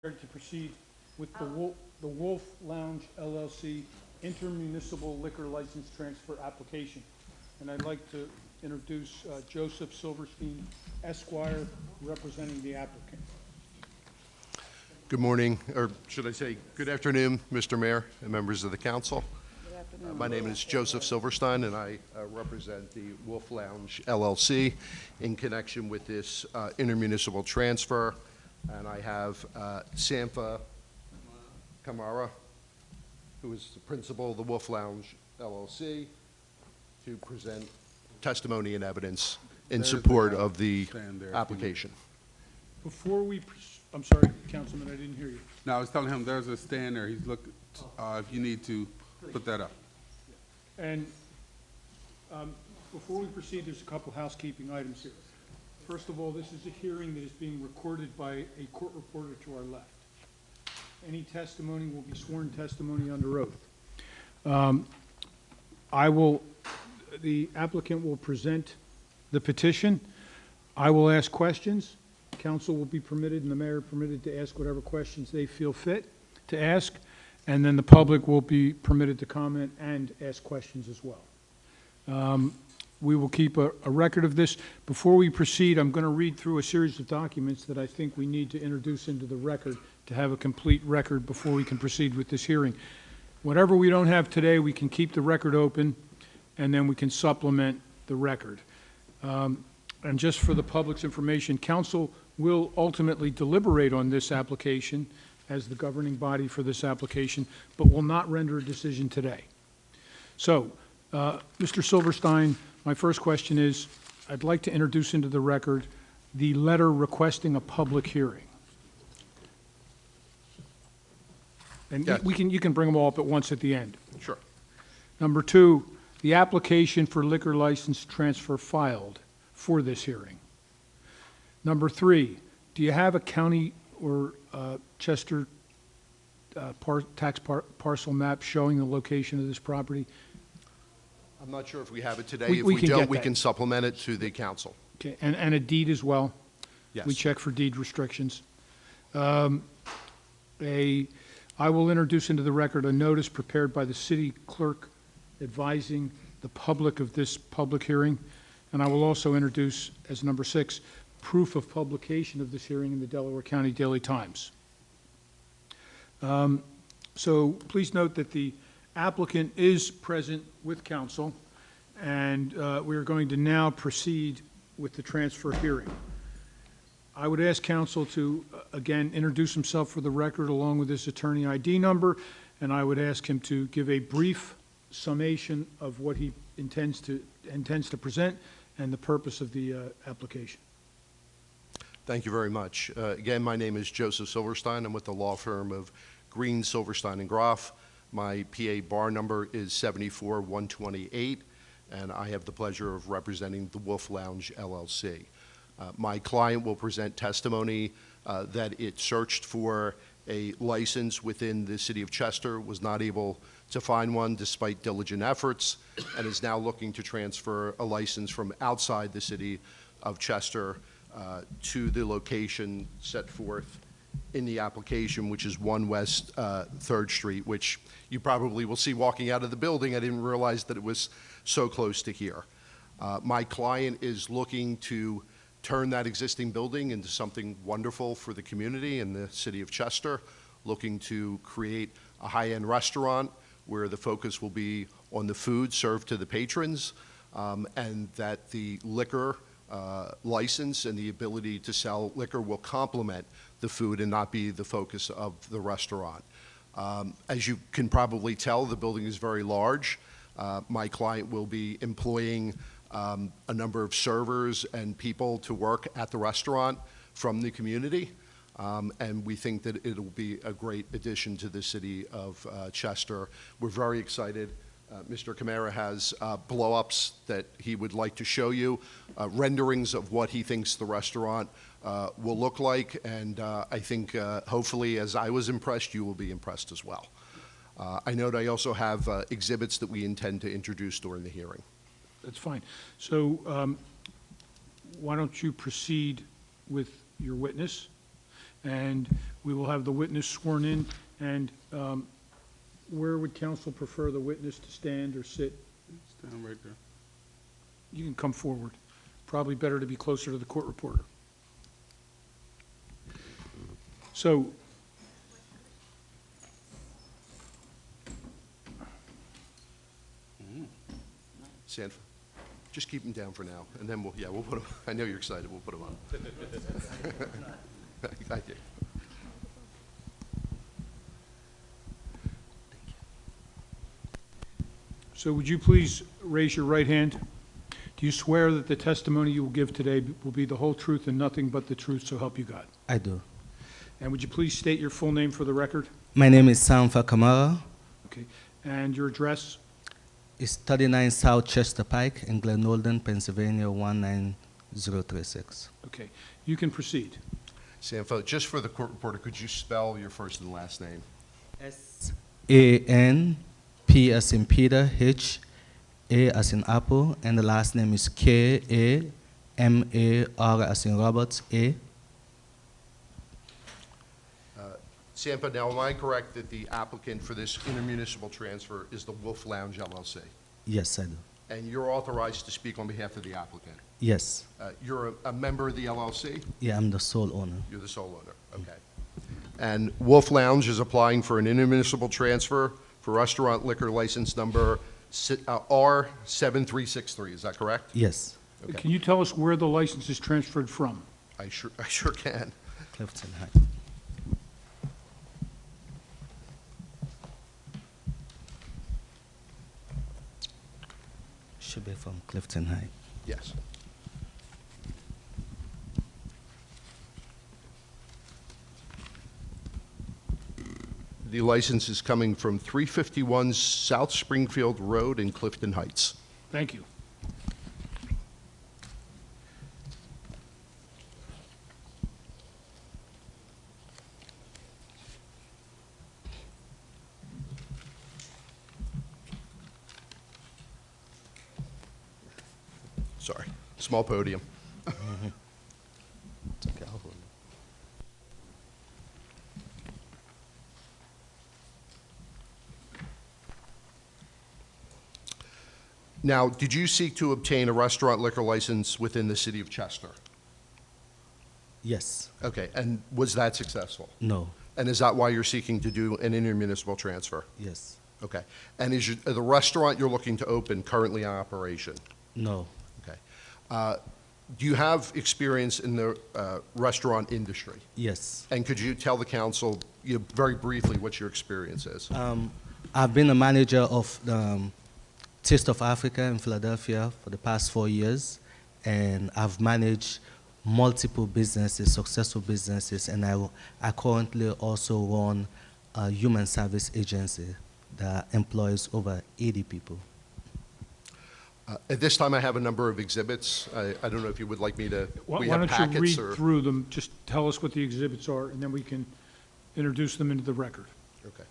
To proceed with the Wolf Lounge LLC Inter-Municipal Liquor License Transfer Application. And I'd like to introduce Joseph Silverstein, Esquire, representing the applicant. Good morning, or should I say good afternoon, Mr. Mayor and members of the council. Good afternoon. My name is Joseph Silverstein, and I represent the Wolf Lounge LLC in connection with this intermunicipal transfer. And I have Sampha Kamara, who is the principal of the Wolf Lounge LLC, to present testimony and evidence in support of the application. Before we, I'm sorry, Councilman, I didn't hear you. No, I was telling him there's a stand there. He's looking, if you need to put that up. And before we proceed, there's a couple housekeeping items here. First of all, this is a hearing that is being recorded by a court reporter to our left. Any testimony will be sworn testimony under oath. The applicant will present the petition. I will ask questions. Council will be permitted and the mayor permitted to ask whatever questions they feel fit to ask. And then the public will be permitted to comment and ask questions as well. We will keep a record of this. Before we proceed, I'm going to read through a series of documents that I think we need to introduce into the record to have a complete record before we can proceed with this hearing. Whatever we don't have today, we can keep the record open, and then we can supplement the record. And just for the public's information, council will ultimately deliberate on this application as the governing body for this application, but will not render a decision today. So, Mr. Silverstein, my first question is, I'd like to introduce into the record the letter requesting a public hearing. And Yes. you can bring them all up at once at the end. Sure. Number two, the application for liquor license transfer filed for this hearing. Number three, do you have a county or Chester parcel map showing the location of this property? I'm not sure if we have it today. We If we can don't, get we that. can supplement it to the council. Okay, and a deed as well? Yes. We check for deed restrictions. I will introduce into the record a notice prepared by the city clerk advising the public of this public hearing. And I will also introduce, as number 6, proof of publication of this hearing in the Delaware County Daily Times. So please note that the applicant is present with counsel, and we are going to now proceed with the transfer hearing. I would ask counsel to, again, introduce himself for the record along with his attorney ID number, and I would ask him to give a brief summation of what he intends to present and the purpose of the application. Thank you very much. Again, my name is Joseph Silverstein. I'm with the law firm of Green, Silverstein, and Groff. My PA bar number is 74128, and I have the pleasure of representing the Wolf Lounge LLC. My client will present testimony that it searched for a license within the city of Chester, was not able to find one despite diligent efforts, and is now looking to transfer a license from outside the city of Chester to the location set forth in the application, which is 1 West 3rd Street, which you probably will see walking out of the building. I didn't realize that it was so close to here. My client is looking to turn that existing building into something wonderful for the community in the city of Chester, looking to create a high-end restaurant where the focus will be on the food served to the patrons, and that the liquor license and the ability to sell liquor will complement the food and not be the focus of the restaurant. As you can probably tell, the building is very large. My client will be employing a number of servers and people to work at the restaurant from the community, and we think that it'll be a great addition to the city of Chester. We're very excited. Mr. Kamara has blow-ups that he would like to show you, renderings of what he thinks the restaurant will look like, and I think hopefully, as I was impressed, you will be impressed as well. I note I also have exhibits that we intend to introduce during the hearing. That's fine. So why don't you proceed with your witness, and we will have the witness sworn in. And where would counsel prefer the witness to stand or sit? Stand right there. You can come forward. Probably better to be closer to the court reporter. So, Sanford, just keep him down for now, and then we'll put him, I know you're excited, we'll put him on. Thank you. so would you please raise your right hand? Do you swear that the testimony you will give today will be the whole truth and nothing but the truth, so help you God? I do. And would you please state your full name for the record? My name is Sanfa Kamara. Okay. And your address? It's 39 South Chester Pike in Glen Olden, Pennsylvania 19036. Okay. You can proceed. Sanford, just for the court reporter, could you spell your first and last name? S-A-N-P as in Peter, H, A as in Apple, and the last name is K-A-M-A-R as in Robert, A. Sanford, now am I correct that the applicant for this intermunicipal transfer is the Wolf Lounge LLC? Yes, I do. And you're authorized to speak on behalf of the applicant? Yes. You're a member of the LLC? Yeah, I'm the sole owner. You're the sole owner, okay. And Wolf Lounge is applying for an intermunicipal transfer for restaurant liquor license number R7363, is that correct? Yes. Okay. Can you tell us where the license is transferred from? I sure can. Clifton Heights. Should be from Clifton Heights. Yes. The license is coming from 351 South Springfield Road in Clifton Heights. Thank you. Sorry, small podium. It's okay, I'll hold it. Now, did you seek to obtain a restaurant liquor license within the city of Chester? Yes. Okay, and was that successful? No. And is that why you're seeking to do an intermunicipal transfer? Yes. Okay. And is the restaurant you're looking to open currently in operation? No. Okay. Do you have experience in the restaurant industry? Yes. And could you tell the council, very briefly, what your experience is? I've been a manager of the Taste of Africa in Philadelphia for the past 4 years, and I've managed multiple businesses, successful businesses, and I currently also run a human service agency that employs over 80 people. At this time, I have a number of exhibits. I don't know if you would like me to, Why we have don't you packets read or? through them, just tell us what the exhibits are, and then we can introduce them into the record. Okay.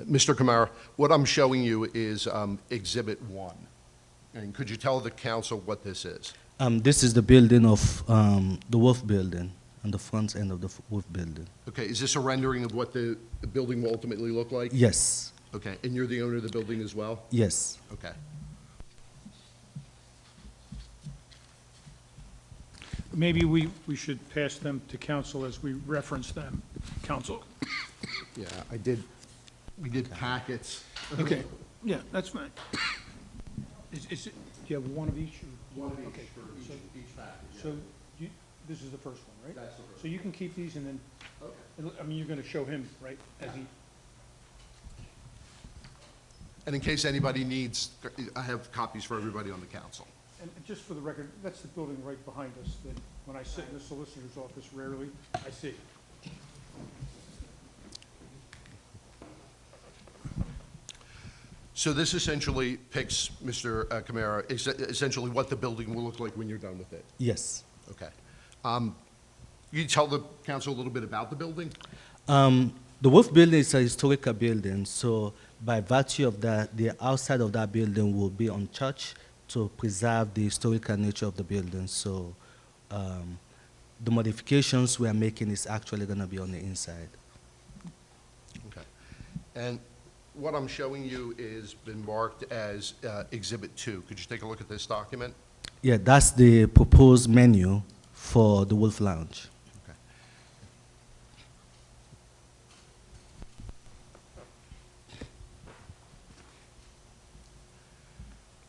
Mr. Kamara, what I'm showing you is Exhibit 1. And could you tell the council what this is? This is the building of the Wolf Building, on the front end of the Wolf Building. Okay, is this a rendering of what the building will ultimately look like? Yes. Okay, and you're the owner of the building as well? Yes. Okay. Maybe we should pass them to council as we reference them. Council? Yeah, we did packets. Okay, yeah, that's fine. Is it, do you have one of each? One of each Okay, for each package. So, this is the first one, right? That's the first So you can keep these and then, Okay. I mean, you're gonna show him, right, as he, And in case anybody needs, I have copies for everybody on the council. and just for the record, that's the building right behind us that when I sit in the solicitor's office rarely, I see. So this essentially picks, Mr. Kamara, essentially what the building will look like when you're done with it. Yes. Okay. You tell the council a little bit about the building? The Wolf Building is a historical building, so by virtue of that, the outside of that building will be untouched to preserve the historical nature of the building. So the modifications we are making is actually going to be on the inside. Okay. And what I'm showing you is been marked as Exhibit 2. Could you take a look at this document? Yeah, that's the proposed menu for the Wolf Lounge. Okay.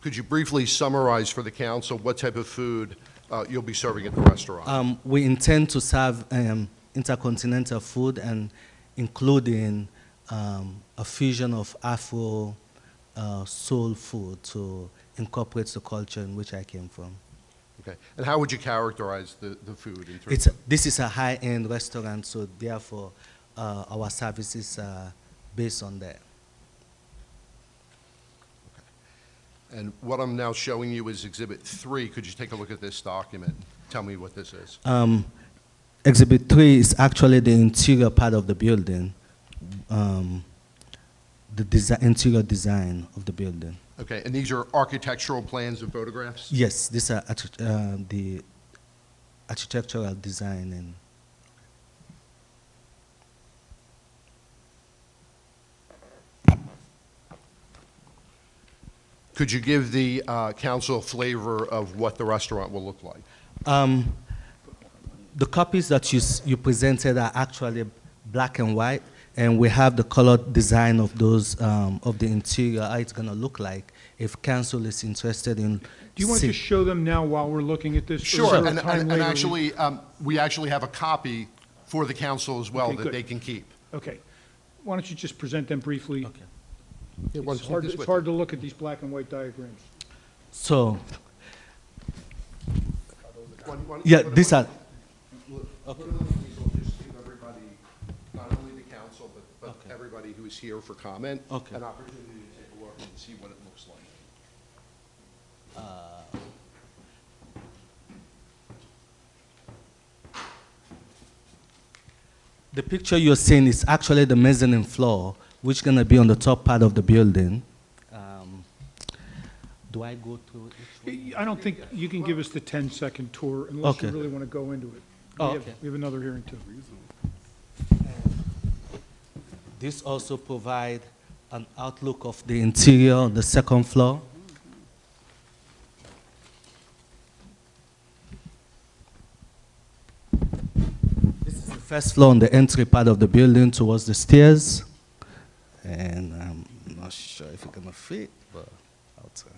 Could you briefly summarize for the council what type of food you'll be serving at the restaurant? We intend to serve intercontinental food and including a fusion of Afro soul food to incorporate the culture in which I came from. Okay. And how would you characterize the food in terms This is a high-end restaurant, so therefore our services are based on that. And what I'm now showing you is Exhibit 3. Could you take a look at this document? Tell me what this is. Exhibit 3 is actually the interior part of the building, the interior design of the building. Okay, and these are architectural plans and photographs? Yes, these are the architectural design and Could you give the council a flavor of what the restaurant will look like? the copies that you presented are actually black and white, and we have the colored design of those of the interior, how it's going to look like. If council is interested in, Do you want to just show them now while we're looking at this? Or is Sure, there a and time later? actually, we actually have a copy for the council as well Okay, that good. they can keep. Okay. Why don't you just present them briefly? Okay. Yeah, why don't It's you hard, take this it's with hard you? to look at these black and white diagrams. So, One- yeah, one- these are, One of these will just give everybody, not only the council, but Okay. everybody who is here for comment, Okay. an opportunity to take a look and see what it looks like. the picture you're seeing is actually the mezzanine floor, which is going to be on the top part of the building. Do I go through each one? I don't think you can give us the 10-second tour unless you Okay. really want to go into it. Oh, We have- okay. We have another hearing too. This also provide an outlook of the interior on the second floor. This is the first floor on the entry part of the building towards the stairs. And I'm not sure if it's gonna fit, but I'll try.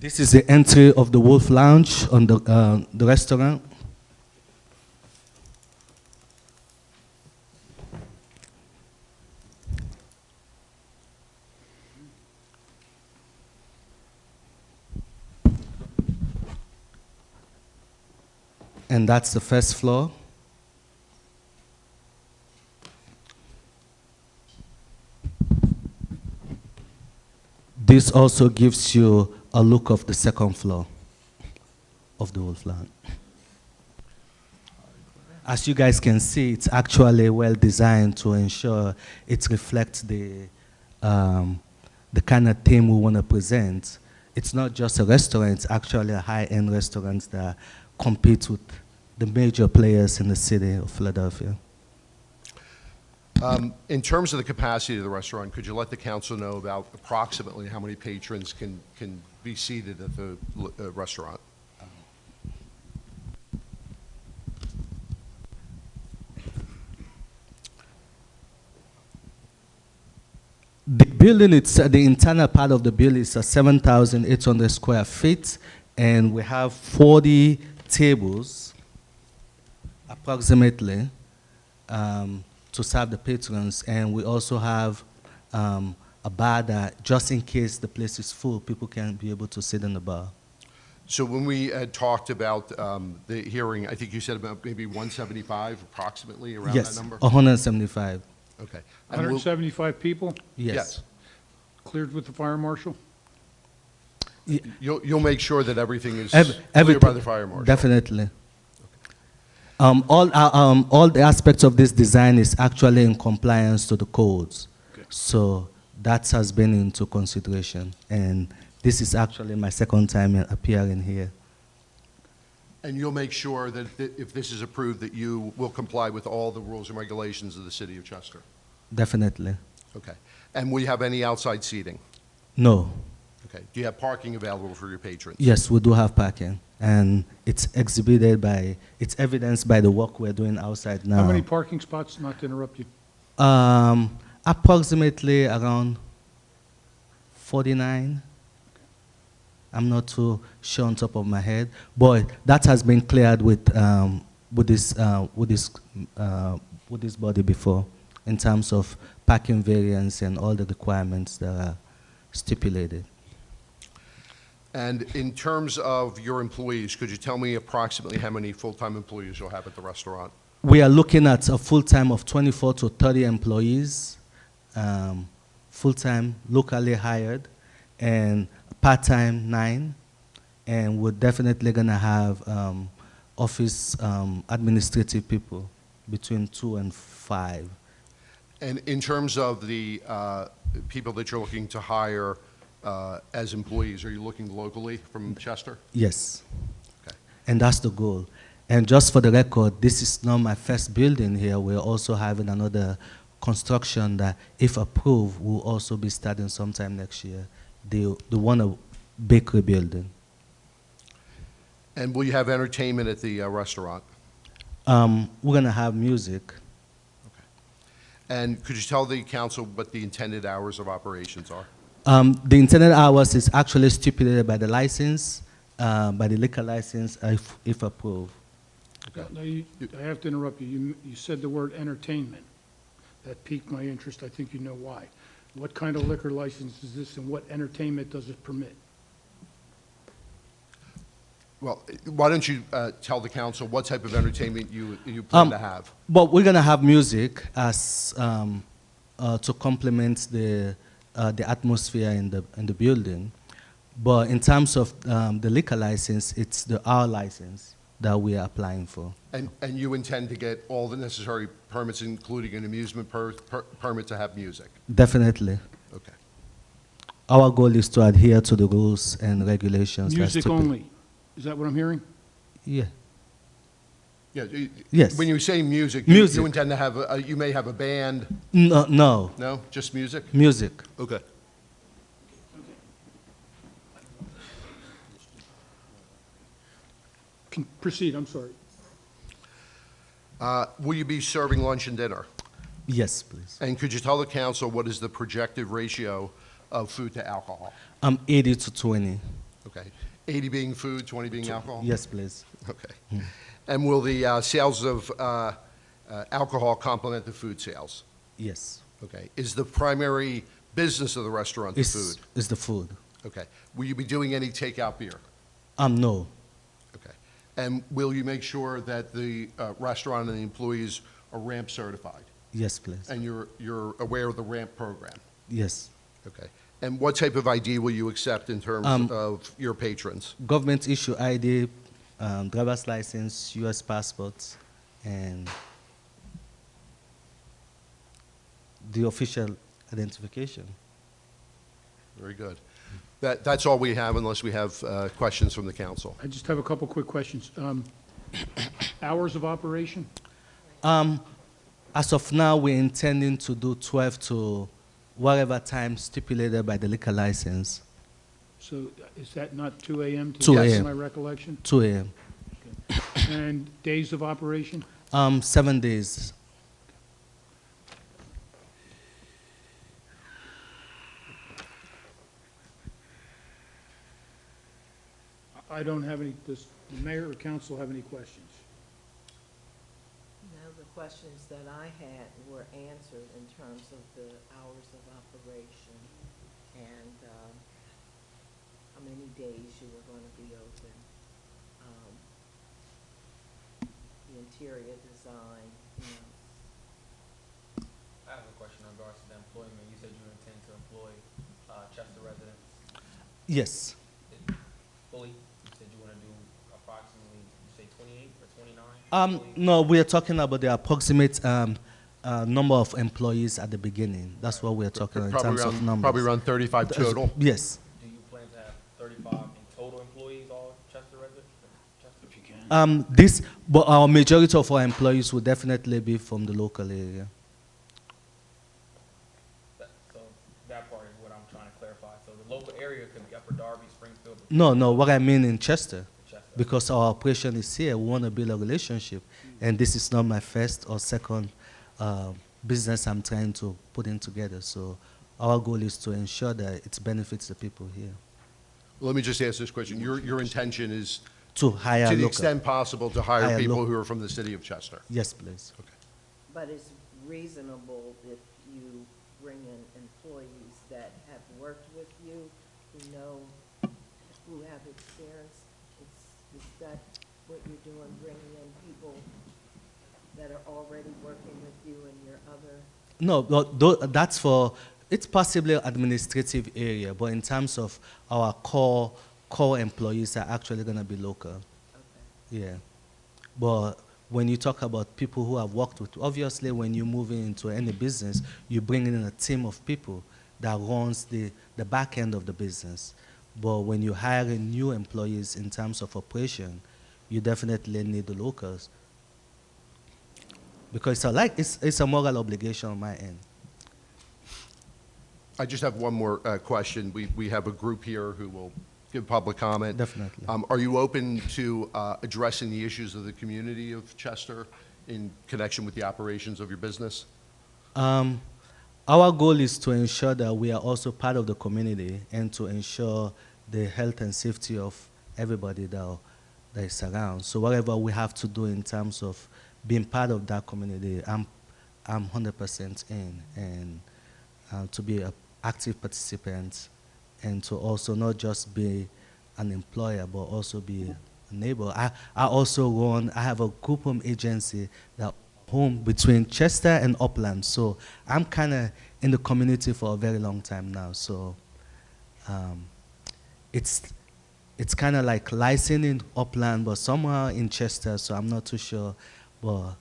This is the entry of the Wolf Lounge on the restaurant. And that's the first floor. This also gives you a look of the second floor of the Wolf Lounge. As you guys can see, it's actually well designed to ensure it reflects the kind of theme we want to present. It's not just a restaurant, it's actually a high-end restaurant that compete with the major players in the city of Philadelphia. In terms of the capacity of the restaurant, could you let the council know about approximately how many patrons can be seated at the restaurant? The building, the internal part of the building is 7,800 square feet, and we have 40 tables, approximately, to serve the patrons, and we also have a bar that, just in case the place is full, people can be able to sit in the bar. So when we had talked about the hearing, I think you said about maybe 175 approximately, around that Yes, number? 175. Okay. And we'll- 175 people Yes. cleared with the fire marshal? You'll make sure that everything is Every- clear by the fire marshal? Definitely. All the aspects of this design is actually in compliance to the codes. Good. So that has been into consideration, and this is actually my second time appearing here. And you'll make sure that if this is approved, that you will comply with all the rules and regulations of the city of Chester? Definitely. Okay. And will you have any outside seating? No. Okay. Do you have parking available for your patrons? Yes, we do have parking, and it's it's evidenced by the work we're doing outside now. How many parking spots, not to interrupt you? Approximately around 49. I'm not too sure on top of my head, but that has been cleared with this body before, in terms of parking variance and all the requirements that are stipulated. And in terms of your employees, could you tell me approximately how many full-time employees you'll have at the restaurant? We are looking at a full-time of 24 to 30 employees, full-time locally hired, and part-time 9, and we're definitely going to have office administrative people between 2 and 5. And in terms of the people that you're looking to hire as employees, are you looking locally from Chester? Yes. Okay. And that's the goal. And just for the record, this is not my first building here. We're also having another construction that, if approved, will also be starting sometime next year. The one a bakery building. And will you have entertainment at the restaurant? We're going to have music. And could you tell the council what the intended hours of operations are? The intended hours is actually stipulated by the license, by the liquor license, if approved. Now, I have to interrupt you. You said the word entertainment. That piqued my interest. I think you know why. What kind of liquor license is this, and what entertainment does it permit? Well, why don't you tell the council what type of entertainment you plan to have? But we're going to have music as to complement the atmosphere in the building. But in terms of the liquor license, it's our license that we are applying for. And you intend to get all the necessary permits, including an amusement permit to have music? Definitely. Okay. Our goal is to adhere to the rules and regulations. that's Music only. Is that what I'm hearing? Yeah. Yeah. Yes. When you say music, Music. you intend to have, you may have a band? No, no. No? Just music? Music. Okay. Proceed, I'm sorry. Will you be serving lunch and dinner? Yes, please. And could you tell the council what is the projected ratio of food to alcohol? 80 to 20. Okay. 80 being food, 20 being alcohol? Yes, please. Okay. And will the sales of alcohol complement the food sales? Yes. Okay. Is the primary business of the restaurant the food? It's the food. Okay. Will you be doing any takeout beer? No. Okay. And will you make sure that the restaurant and the employees are ramp certified? Yes, please. And you're aware of the ramp program? Yes. Okay. And what type of ID will you accept in terms of your patrons? Government issue ID, driver's license, U.S. passports, and the official identification. Very good. That's all we have, unless we have questions from the council. I just have a couple quick questions. Hours of operation? As of now, we're intending to do 12 to whatever time stipulated by the liquor license. So is that not 2 a.m. to 2 the best of a.m. my recollection? 2 a.m. And days of operation? 7 days. I don't have any, does the mayor or council have any questions? No, the questions that I had were answered in terms of the hours of operation and how many days you were going to be open, the interior design, you know. I have a question in regards to the employment. You said you intend to employ Chester residents Yes. fully. You said you want to do approximately, you say 28 or 29? No, we are talking about the approximate number of employees at the beginning. That's what we are talking about in terms of numbers. Probably around 35 total? Yes. Do you plan to have But our majority of our employees will definitely be from the local area. So that part is what I'm trying to clarify. So the local area could be Upper Darby, Springfield. No, what I mean in Chester. Chester. Because our operation is here, we want to build a relationship. And this is not my first or second business I'm trying to put in together. So our goal is to ensure that it benefits the people here. Let me just ask this question. Your intention is, To hire to the local. extent possible, to hire Hire people local. who are from the city of Chester? Yes, please. But it's reasonable if you bring in employees that have worked with you, who know, who have experience. Is that what you're doing, bringing in people that are already working with you in your other? No, but that's for, it's possibly administrative area, but in terms of our core employees are actually going to be local. Okay. Yeah. But when you talk about people who have worked with, obviously when you move into any business, you bring in a team of people that runs the back end of the business. But when you hire new employees in terms of operation, you definitely need the locals. Because it's a moral obligation on my end. I just have one more question. We have a group here who will give public comment. Definitely. Are you open to addressing the issues of the community of Chester in connection with the operations of your business? Our goal is to ensure that we are also part of the community and to ensure the health and safety of everybody that is around. So whatever we have to do in terms of being part of that community, I'm 100% in, and to be an active participant, and to also not just be an employer, but also be a neighbor. I have a group home agency that home between Chester and Upland. So I'm kind of in the community for a very long time now. So it's kind of like licensed in Upland, but somehow in Chester, so I'm not too sure. But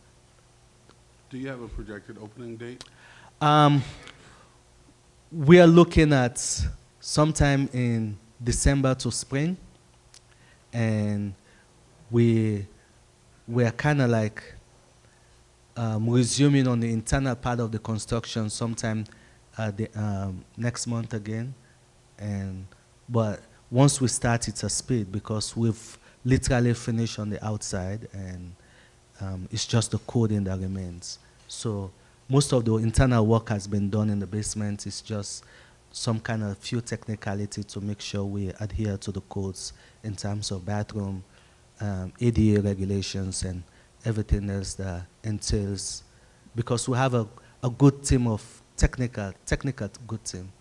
Do you have a projected opening date? we are looking at sometime in December to spring, and we are kind of like resuming on the internal part of the construction sometime next month again. But once we start, it's a speed because we've literally finished on the outside, and it's just the coding that remains. So most of the internal work has been done in the basement. It's just some kind of few technicality to make sure we adhere to the codes in terms of bathroom, ADA regulations, and everything else that entails. Because we have a good team of technical good team,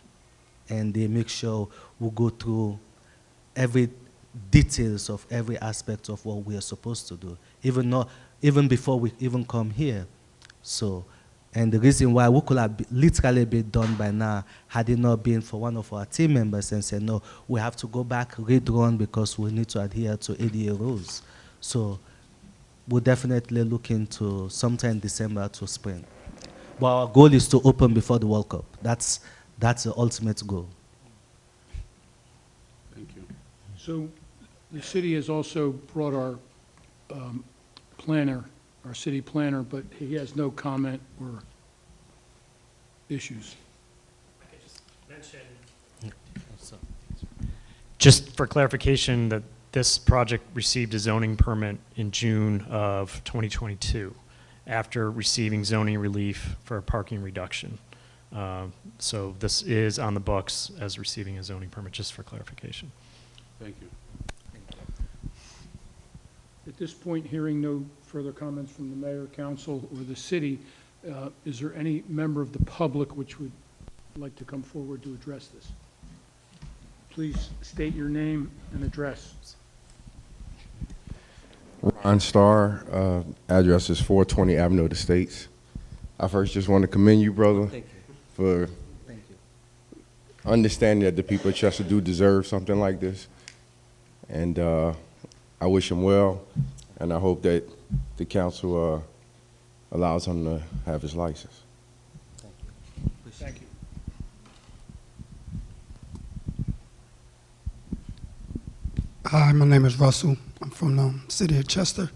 and they make sure we go through every details of every aspect of what we are supposed to do, even before we even come here. So, and the reason why we could have literally been done by now had it not been for one of our team members and said, no, we have to go back, redrawn, because we need to adhere to ADA rules. So we're definitely looking to sometime December to spring. But our goal is to open before the World Cup. That's the ultimate goal. Thank you. So the city has also brought our planner, our city planner, but he has no comment or issues. I could just mention, just for clarification, that this project received a zoning permit in June of 2022 after receiving zoning relief for a parking reduction. So this is on the books as receiving a zoning permit, just for clarification. Thank you. At this point, hearing no further comments from the mayor, council, or the city, is there any member of the public which would like to come forward to address this? Please state your name and address. Ron Starr, address is 420 Avenue of the States. I first just want to commend you, brother, Thank you. for Thank you. understanding that the people of Chester do deserve something like this. And I wish him well, and I hope that the council allows him to have his license. Thank you. Hi, my name is Russell. I'm from the city of Chester,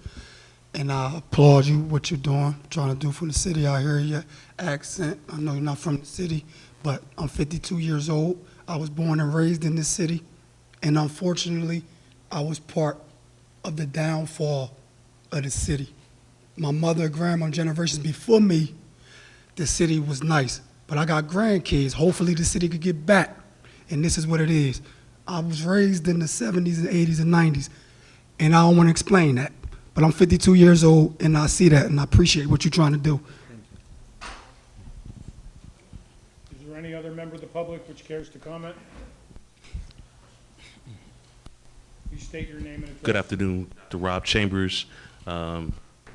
and I applaud you what you're doing, trying to do for the city. I hear your accent. I know you're not from the city, but I'm 52 years old. I was born and raised in this city, and unfortunately, I was part of the downfall of the city. My mother, grandma, generations before me, the city was nice, but I got grandkids. Hopefully, the city could get back, and this is what it is. I was raised in the 70s and 80s and 90s, and I don't want to explain that. But I'm 52 years old, and I see that, and I appreciate what you're trying to do. Is there any other member of the public which cares to comment? Please state your name and address. Good afternoon, to Rob Chambers,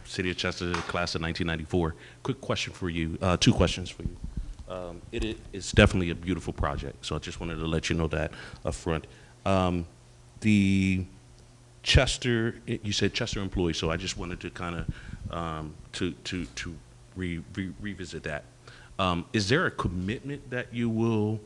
City of Chester, class of 1994. Quick question for you, two questions for you. It's definitely a beautiful project, so I just wanted to let you know that up front. The Chester, you said Chester employee, so I just wanted to kind of revisit that. Is there a commitment that you will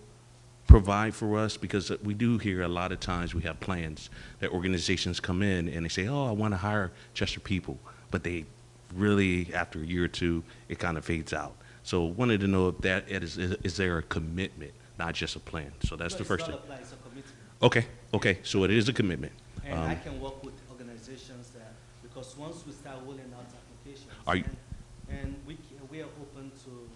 provide for us? Because we do hear a lot of times we have plans that organizations come in and they say, oh, I want to hire Chester people, but they really, after a year or two, it kind of fades out. So wanted to know if that is there a commitment, not just a plan? So that's the first thing. It's a commitment. Okay, so it is a commitment. And I can work with organizations that, because once we start rolling out applications, Are you- and we are open to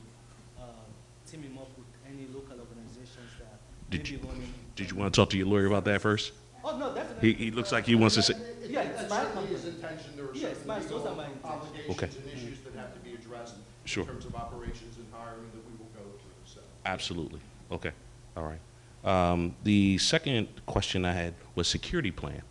teaming up with any local organizations that Did may be running. Did you want to talk to your lawyer about that first? Oh, no, definitely. He looks like he wants to say. Yeah, it's my company. His intention, there are Yes, certain those are my legal intentions. Okay. obligations and issues that have to be addressed Sure. in terms of operations and hiring that we will go through, so. Absolutely. Okay. All right. The second question I had was security plan.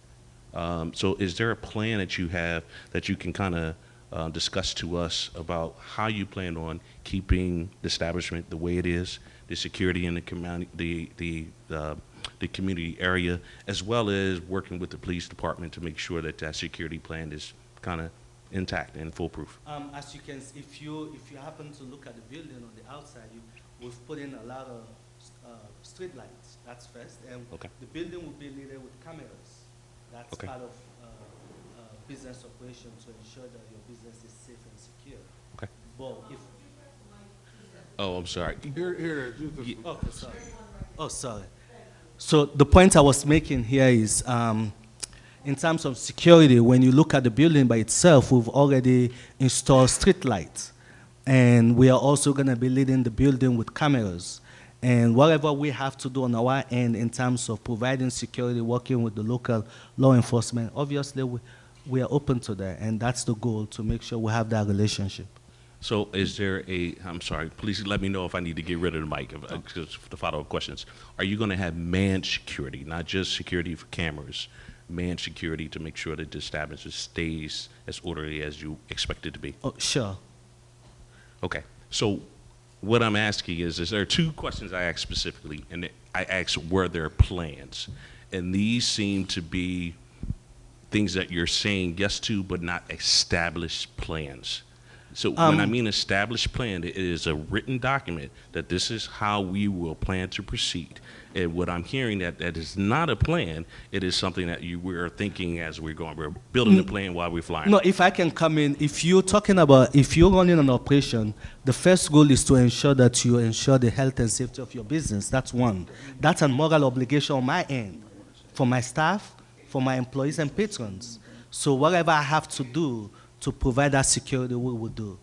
So is there a plan that you have that you can kind of discuss to us about how you plan on keeping the establishment the way it is, the security in the community, the community area, as well as working with the police department to make sure that that security plan is kind of intact and foolproof? As you can, if you happen to look at the building on the outside, we've put in a lot of street lights. That's first, and Okay. the building will be lit with cameras. That's Okay. part of business operation to ensure that your business is safe and secure. Okay. But if Oh, I'm sorry. Here, just a- okay, sorry. Oh, sorry. So the point I was making here is, in terms of security, when you look at the building by itself, we've already installed street lights. And we are also going to be leading the building with cameras. And whatever we have to do on our end in terms of providing security, working with the local law enforcement, obviously we are open to that. And that's the goal, to make sure we have that relationship. So is there I'm sorry, please let me know if I need to get rid of the mic, the follow-up questions. Are you going to have manned security, not just security for cameras, manned security to make sure that the establishment stays as orderly as you expect it to be? Oh, sure. Okay, so what I'm asking is there are two questions I asked specifically, and I asked were there plans? And these seem to be things that you're saying yes to, but not established plans. So when I mean established plan, it is a written document that this is how we will plan to proceed. And what I'm hearing that is not a plan, it is something that we're thinking as we're going. We're building the plan while we're flying. No, if I can come in, if you're talking about, if you're running an operation, the first goal is to ensure that you ensure the health and safety of your business. That's one. That's a moral obligation on my end, for my staff, for my employees and patrons. So whatever I have to do to provide that security, we will do.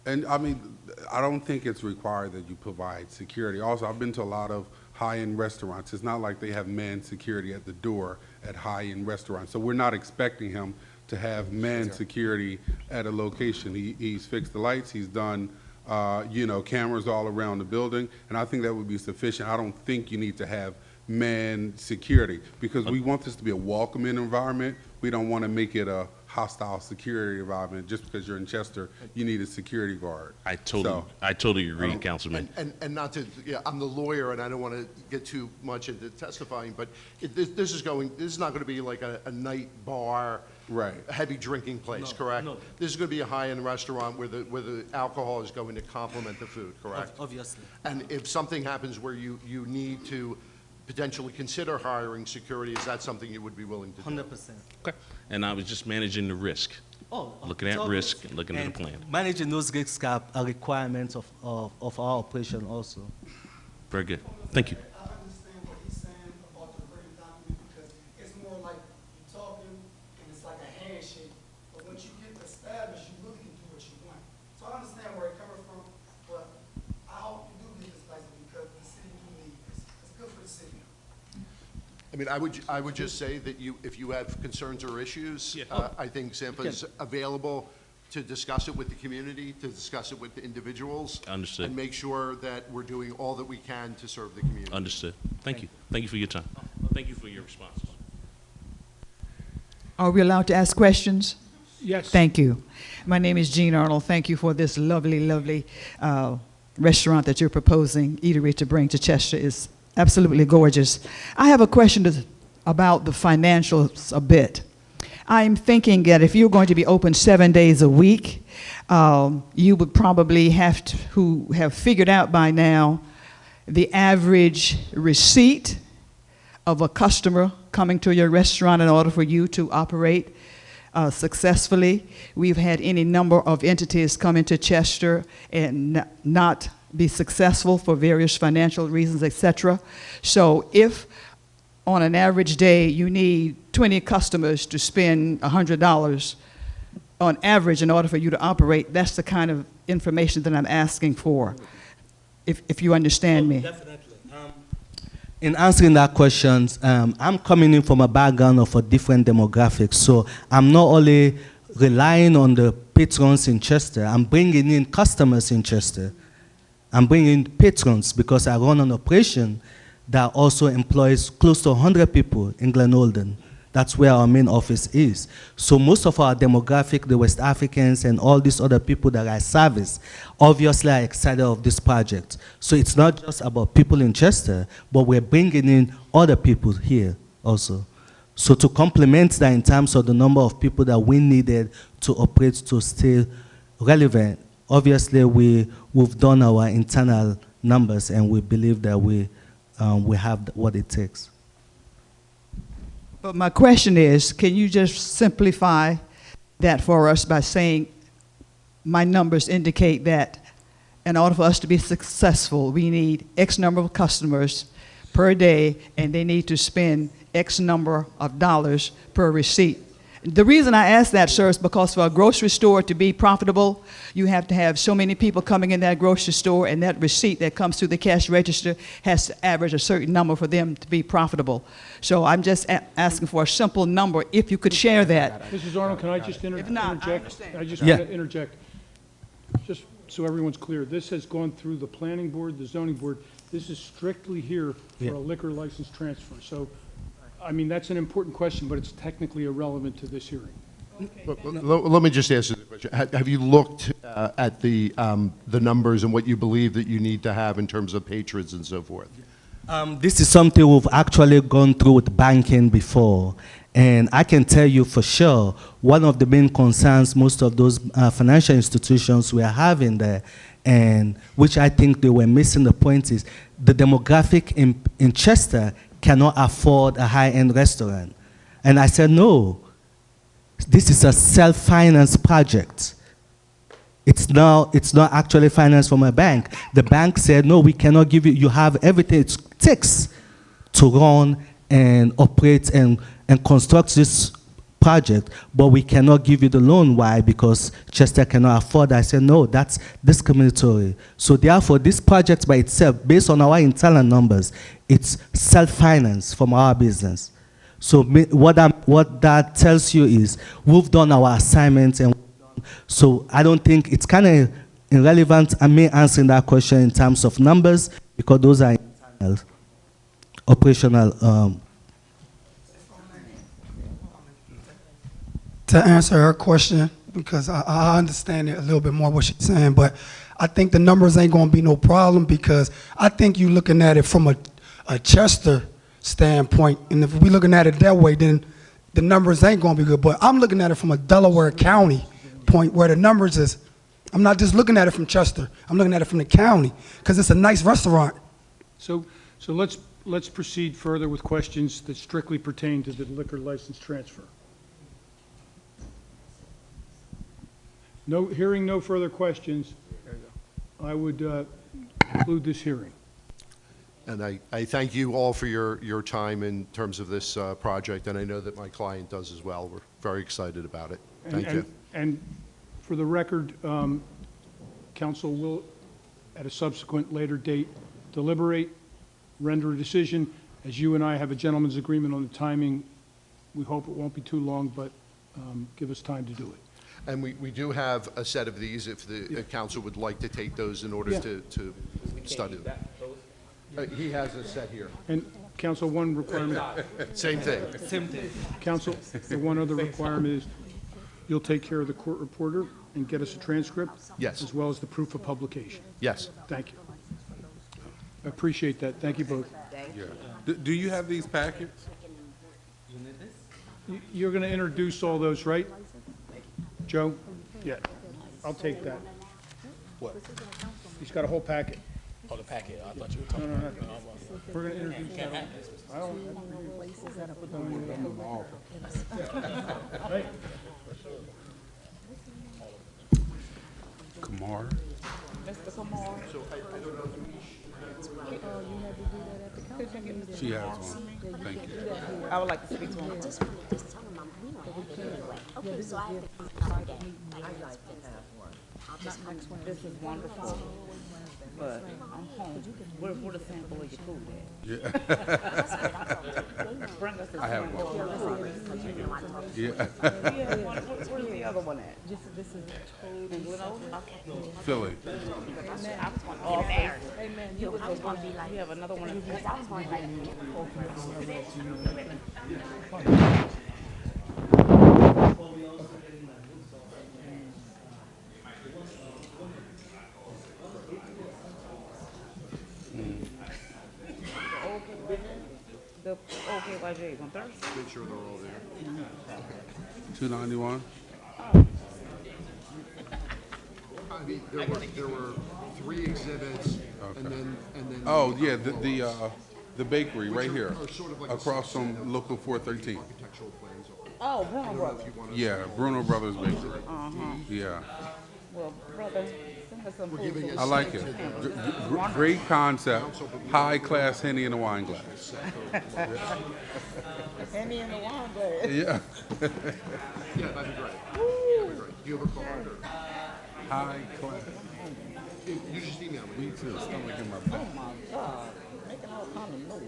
And I mean, I don't think it's required that you provide security. Also, I've been to a lot of high-end restaurants. It's not like they have manned security at the door at high-end restaurants. So we're not expecting him to have manned security at a location. He's fixed the lights, he's done, cameras all around the building, and I think that would be sufficient. I don't think you need to have manned security, because we want this to be a welcoming environment. We don't want to make it a hostile security environment. Just because you're in Chester, you need a security guard. I totally agree, Councilman. And not to, I'm the lawyer, and I don't want to get too much into testifying, but this is not going to be like a night bar, Right. heavy drinking place, correct? no. This is going to be a high-end restaurant where the alcohol is going to complement the food, correct? Obviously. And if something happens where you need to potentially consider hiring security, is that something you would be willing to do? 100%. Okay. And I was just managing the risk, Oh, looking at it's risk obvious. and looking at And the plan. Managing those risks are a requirement of our operation also. Very good. Thank you. I understand what he's saying about the written document because it's more like you talking and it's like a handshake. But once you get established, you really can do what you want. So I understand where it's coming from, but I hope you do get this license because the city do need this. It's good for the city. I mean, I would just say that if you have concerns or issues, I think Sampa's available to discuss it with the community, to discuss it with the individuals. Understood. And make sure that we're doing all that we can to serve the community. Understood. Thank you. Thank you for your time. Thank you for your responses. Are we allowed to ask questions? Yes. Thank you. My name is Jean Arnold. Thank you for this lovely, lovely restaurant that you're proposing, eatery, to bring to Chester. It's absolutely gorgeous. I have a question about the financials a bit. I'm thinking that if you're going to be open 7 days a week, you would probably have to have figured out by now the average receipt of a customer coming to your restaurant in order for you to operate successfully. We've had any number of entities come into Chester and not be successful for various financial reasons, etc. So if on an average day you need 20 customers to spend $100 on average in order for you to operate, that's the kind of information that I'm asking for, if you understand me. Definitely. In answering that question, I'm coming in from a background of a different demographic, so I'm not only relying on the patrons in Chester, I'm bringing in customers in Chester. I'm bringing in patrons because I run an operation that also employs close to 100 people in Glen Olden. That's where our main office is. So most of our demographic, the West Africans and all these other people that I service, obviously are excited of this project. So it's not just about people in Chester, but we're bringing in other people here also. So to complement that in terms of the number of people that we needed to operate to stay relevant, obviously we've done our internal numbers and we believe that we have what it takes. But my question is, can you just simplify that for us by saying my numbers indicate that in order for us to be successful, we need X number of customers per day, and they need to spend X number of dollars per receipt. The reason I ask that, sir, is because for a grocery store to be profitable, you have to have so many people coming in that grocery store, and that receipt that comes through the cash register has to average a certain number for them to be profitable. So I'm just asking for a simple number, if you could share that. Mrs. Arnold, can I just If not, I interject? understand. I just Yeah. want to interject, just so everyone's clear. This has gone through the planning board, the zoning board. This is strictly here Yeah. for a liquor license transfer. So, I mean, that's an important question, but it's technically irrelevant to this hearing. Let me just ask you the question. Have you looked at the numbers and what you believe that you need to have in terms of patrons and so forth? This is something we've actually gone through with banking before. And I can tell you for sure, one of the main concerns most of those financial institutions were having there, and which I think they were missing the point, is the demographic in Chester cannot afford a high-end restaurant. And I said, no, this is a self-financed project. It's not actually financed from a bank. The bank said, no, we cannot give you, you have everything it takes to run and operate and construct this project, but we cannot give you the loan. Why? Because Chester cannot afford that. I said, no, that's discriminatory. So therefore, this project by itself, based on our internal numbers, it's self-financed from our business. So what that tells you is we've done our assignments, and so I don't think it's kind of irrelevant. I may answer that question in terms of numbers because those are internal, operational. To answer her question, because I understand it a little bit more what she's saying, but I think the numbers ain't gonna be no problem because I think you're looking at it from a Chester standpoint, and if we're looking at it that way, then the numbers ain't gonna be good. But I'm looking at it from a Delaware County point where the numbers is, I'm not just looking at it from Chester, I'm looking at it from the county, because it's a nice restaurant. So let's let's proceed further with questions that strictly pertain to the liquor license transfer. No, hearing no further questions, I would conclude this hearing. And I thank you all for your time in terms of this project, and I know that my client does as well. We're very excited about it. Thank you. And for the record, council will, at a subsequent later date, deliberate, render a decision. As you and I have a gentleman's agreement on the timing, we hope it won't be too long, but give us time to do it. And we do have a set of these if the council would like to take those in order Yeah. to study them. He has a set here. And council, one requirement, Same thing. council, the one other requirement is you'll take care of the court reporter and get us a transcript? Yes. As well as the proof of publication. Yes. Thank you. I appreciate that. Thank you both. Yeah. Do you have these packets? You're going to introduce all those, right? Joe? Yeah, I'll take that. What? He's got a whole packet. Oh, the packet, I thought you were talking No. We're going to introduce that. I don't. Right. Kamar? She has one. Thank you. I would like to speak to him. Just tell them we don't have it anyway. Okay, so I have to I'd like to have one. This is wonderful, but I'm home. Where the sample of your food at? Yeah. Bring us the I have sample. one. Yeah. Where's the other one at? In Glen Oaks? Philly. I was going to get married. You have another one at the OKYJ on Thursday. Make sure they're all there. 291? I mean, there were 3 exhibits, and then. Oh, yeah, the bakery right here, Are sort of like across from Local 413. Architectural plans. Oh, Bruno Brothers. Yeah, Bruno Brothers Bakery. Yeah, Well, brother, send us some food. giving so I we like can it. sample. Great concept, high-class Henny in a wine glass. Henny in the wine glass. Yeah. Yeah, that'd be great. That'd be great. Do you have a card or? High-class. You just email me. Me too, stomach in my back. Oh my God, making all kind of noise.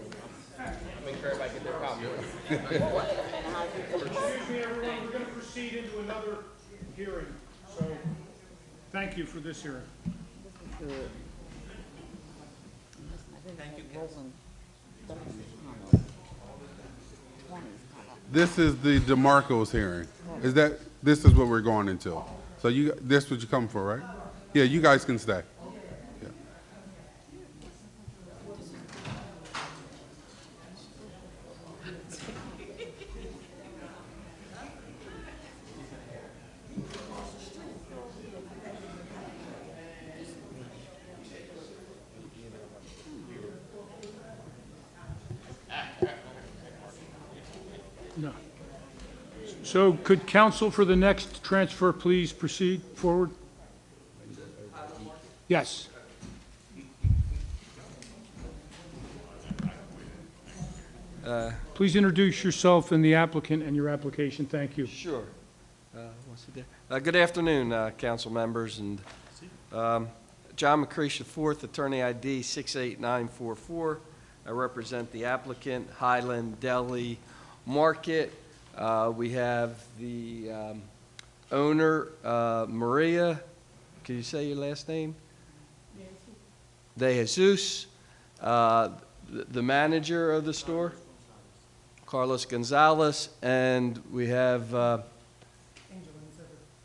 Make sure everybody get their copy. Excuse me, everyone, we're going to proceed into another hearing, so thank you for this hearing. Good. This is the DeMarco's hearing. This is what we're going into. So this is what you come for, right? Yeah, you guys can stay. Yeah. No. So could counsel for the next transfer please proceed forward? Yes. Please introduce yourself and the applicant and your application. Thank you. Sure. Good afternoon, council members, and John McCreesh IV, Attorney ID 68944. I represent the applicant, Highland Deli Market. We have the owner, Maria. Can you say your last name? De Jesus. The manager of the store, Carlos Gonzalez, and we have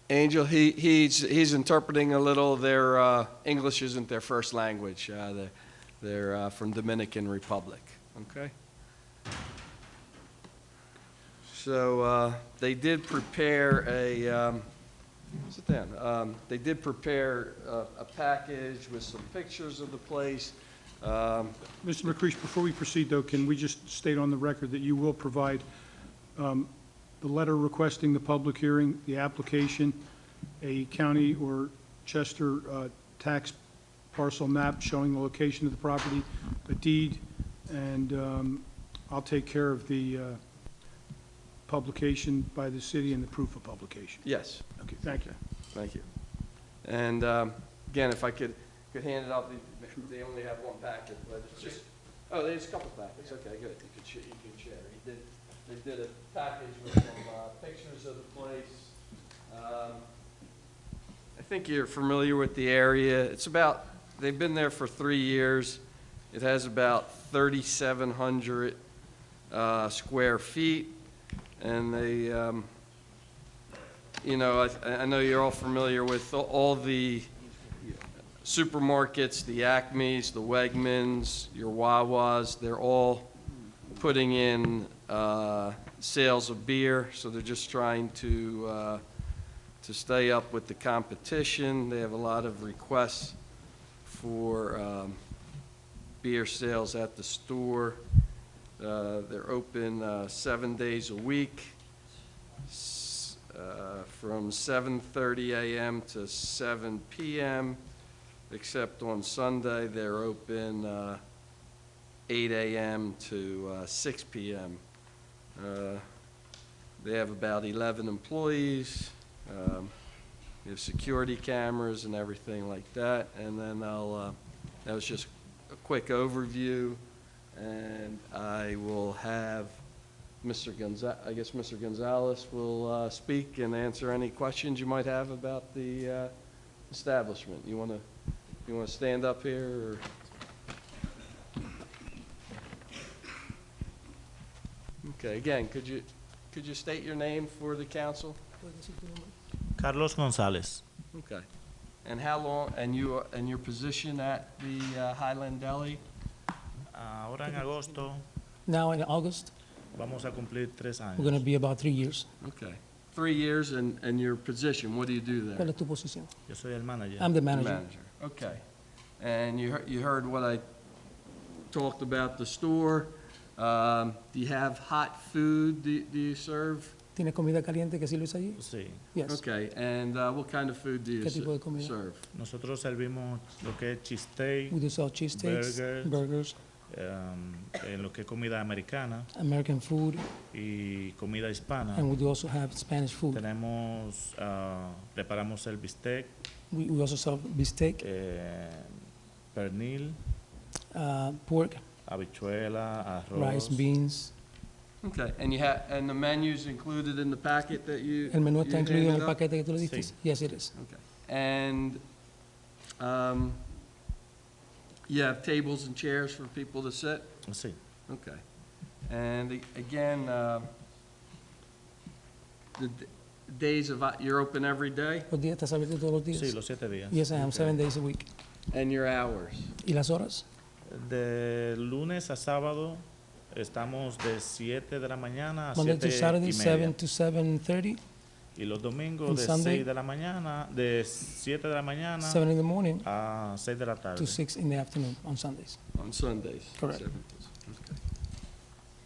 Angel. He's interpreting a little. Their English isn't their first language. They're from Dominican Republic. Okay. So they did prepare a. Sit down. They did prepare a package with some pictures of the place. Mr. McCreesh, before we proceed, though, can we just state on the record that you will provide the letter requesting the public hearing, the application, a county or Chester tax parcel map showing the location of the property, a deed, and I'll take care of the publication by the city and the proof of publication. Yes. Okay, thank you. Thank you. And again, if I could hand it out, they only have one packet, but it's just, oh, there's a couple packets, okay, good. You can share. They did a package with some pictures of the place. I think you're familiar with the area. It's about, they've been there for 3 years. It has about 3,700 square feet, and they, you know, I know you're all familiar with all the supermarkets, the Acmes, the Wegmans, your Wawas. They're all putting in sales of beer, so they're just trying to stay up with the competition. They have a lot of requests for beer sales at the store. They're open 7 days a week, from 7:30 a.m. to 7 p.m., except on Sunday they're open 8 a.m. to 6 p.m. They have about 11 employees. We have security cameras and everything like that. And then that was just a quick overview. And I will have Mr. Gonzalez will speak and answer any questions you might have about the establishment. You want to stand up here, or? Okay, again, could you state your name for the council? Carlos Gonzalez. Okay. And how long, and your position at the Highland Deli? Ahora en agosto Now in August, vamos a cumplir 3 años. we're going to be about 3 years. Okay. 3 years, and your position, what do you do there? ¿Cuál es tu posición? Yo soy el manager. I'm the manager. Okay. And you heard what I talked about the store. Do you have hot food? Do you serve? ¿Tienes comida caliente que sirves allí? Sí. Yes. Okay. And what kind of food do you ¿Qué tipo de comida? serve? Nosotros servimos lo que es cheesesteak, We do sell cheesesteaks, burgers, en lo que es comida americana American food, y comida hispana. and we do also have Spanish food. Tenemos, preparamos el bistec, We also sell beefsteak, pernil, pork, habichuela, arroz. rice, beans. Okay. And the menu's included in the packet that you ¿El menú está you incluido en handed el out? paquete que tú le diste? Sí. Yes, it is. Okay. And you have tables and chairs for people to sit? Sí. Okay. And again, the days of, you're open every day? ¿Los días estás abierto todos los días? Sí, los 7 días. Yes, I am, Okay. 7 days a week. And your hours? ¿Y las horas? De lunes a sábado estamos de 7 de la mañana a Monday 7 to Saturday, y 7 media. to 7:30. Y los domingos On de Sunday, 6 de la mañana, de 7 de la mañana 7 in the morning a 6 de la tarde. to 6 in the afternoon on Sundays. On Sundays? Correct. Okay.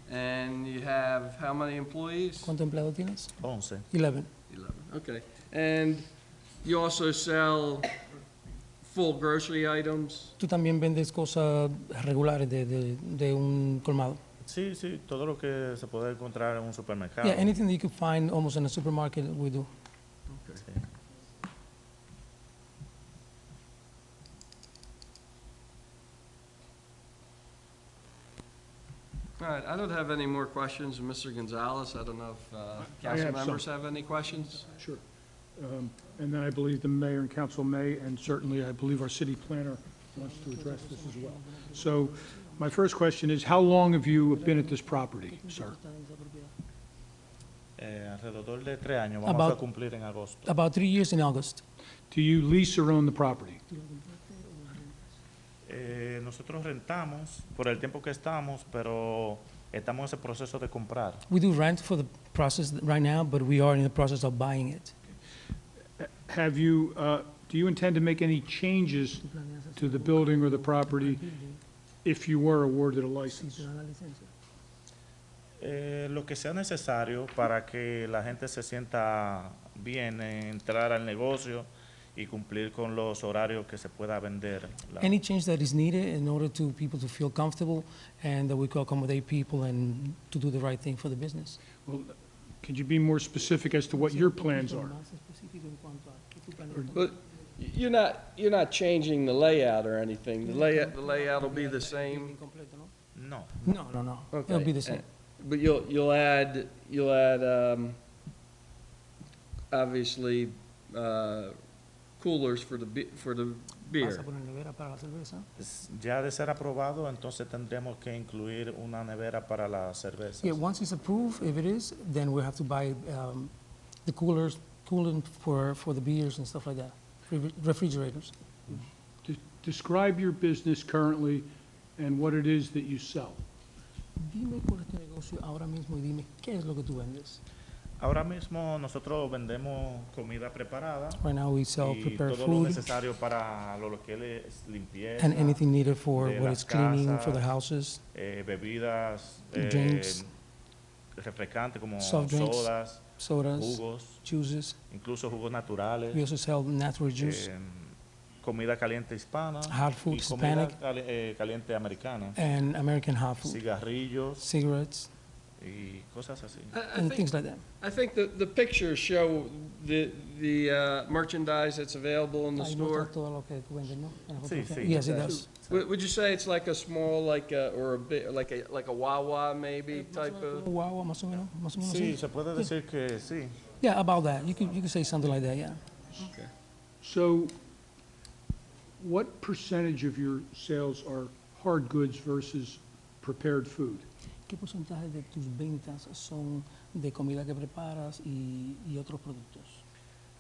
And you have how many employees? ¿Cuántos empleados tienes? 11. 11. 11, okay. And you also sell full grocery items? ¿Tú también vendes cosas regulares de un colmado? Sí, sí, todo lo que se puede encontrar en un supermercado. Yeah, anything that you could find almost in a supermarket, we do. Okay. Sí. All right, I don't have any more questions. Mr. Gonzalez, I don't know if council have members some. have any questions? Sure. And then I believe the mayor and council may, and certainly I believe our city planner wants to address this as well. So my first question is, how long have you been at this property, sir? Alrededor de 3 años, vamos About- a cumplir en agosto. About 3 years in August. Do you lease or own the property? Nosotros rentamos por el tiempo que estamos, pero estamos en ese proceso de comprar. We do rent for the process right now, but we are in the process of buying it. Have you, do you intend to make any changes to the building or the property if you were awarded a license? Lo que sea necesario para que la gente se sienta bien en entrar al negocio y cumplir con los horarios que se pueda vender. Any change that is needed in order to people to feel comfortable and that we could accommodate people and to do the right thing for the business. Well, could you be more specific as to what your plans are? But you're not changing the layout or anything. The layout will be the same. No. No. Okay. It'll be the same. But you'll add obviously coolers for the beer. Vas a poner nevera para la cerveza. Ya de ser aprobado, entonces tendremos que incluir una nevera para las cervezas. Yeah, once it's approved, if it is, then we have to buy the coolant for the beers and stuff like that, refrigerators. Describe your business currently and what it is that you sell. Dime cuál es tu negocio ahora mismo y dime qué es lo que tú vendes. Ahora mismo nosotros vendemos comida preparada Right now we sell y prepared todo food lo necesario para lo que es limpieza, and anything needed for de what las is cleaning for the casas, houses, bebidas, drinks, refrescantes como soft drinks, sodas, sodas, jugos, juices. incluso jugos naturales, We also sell natural juice, comida caliente hispana hot food, y comida Hispanic, caliente americana, and American hot food, cigarrillos cigarettes, y cosas así. and things like that. I think the pictures show the merchandise that's available in the Ahí store. muestra todo lo que tú vendes, ¿no? En la Sí, fotografía. sí. Yes, it does. Would you say it's like a small, like a Wawa maybe type of? Wow, más o menos, Sí, sí. se puede decir que sí. Yeah, about that. You could say something like that, yeah. So what percentage of your sales are hard goods versus prepared food? ¿Qué porcentaje de tus ventas son de comida que preparas y otros productos?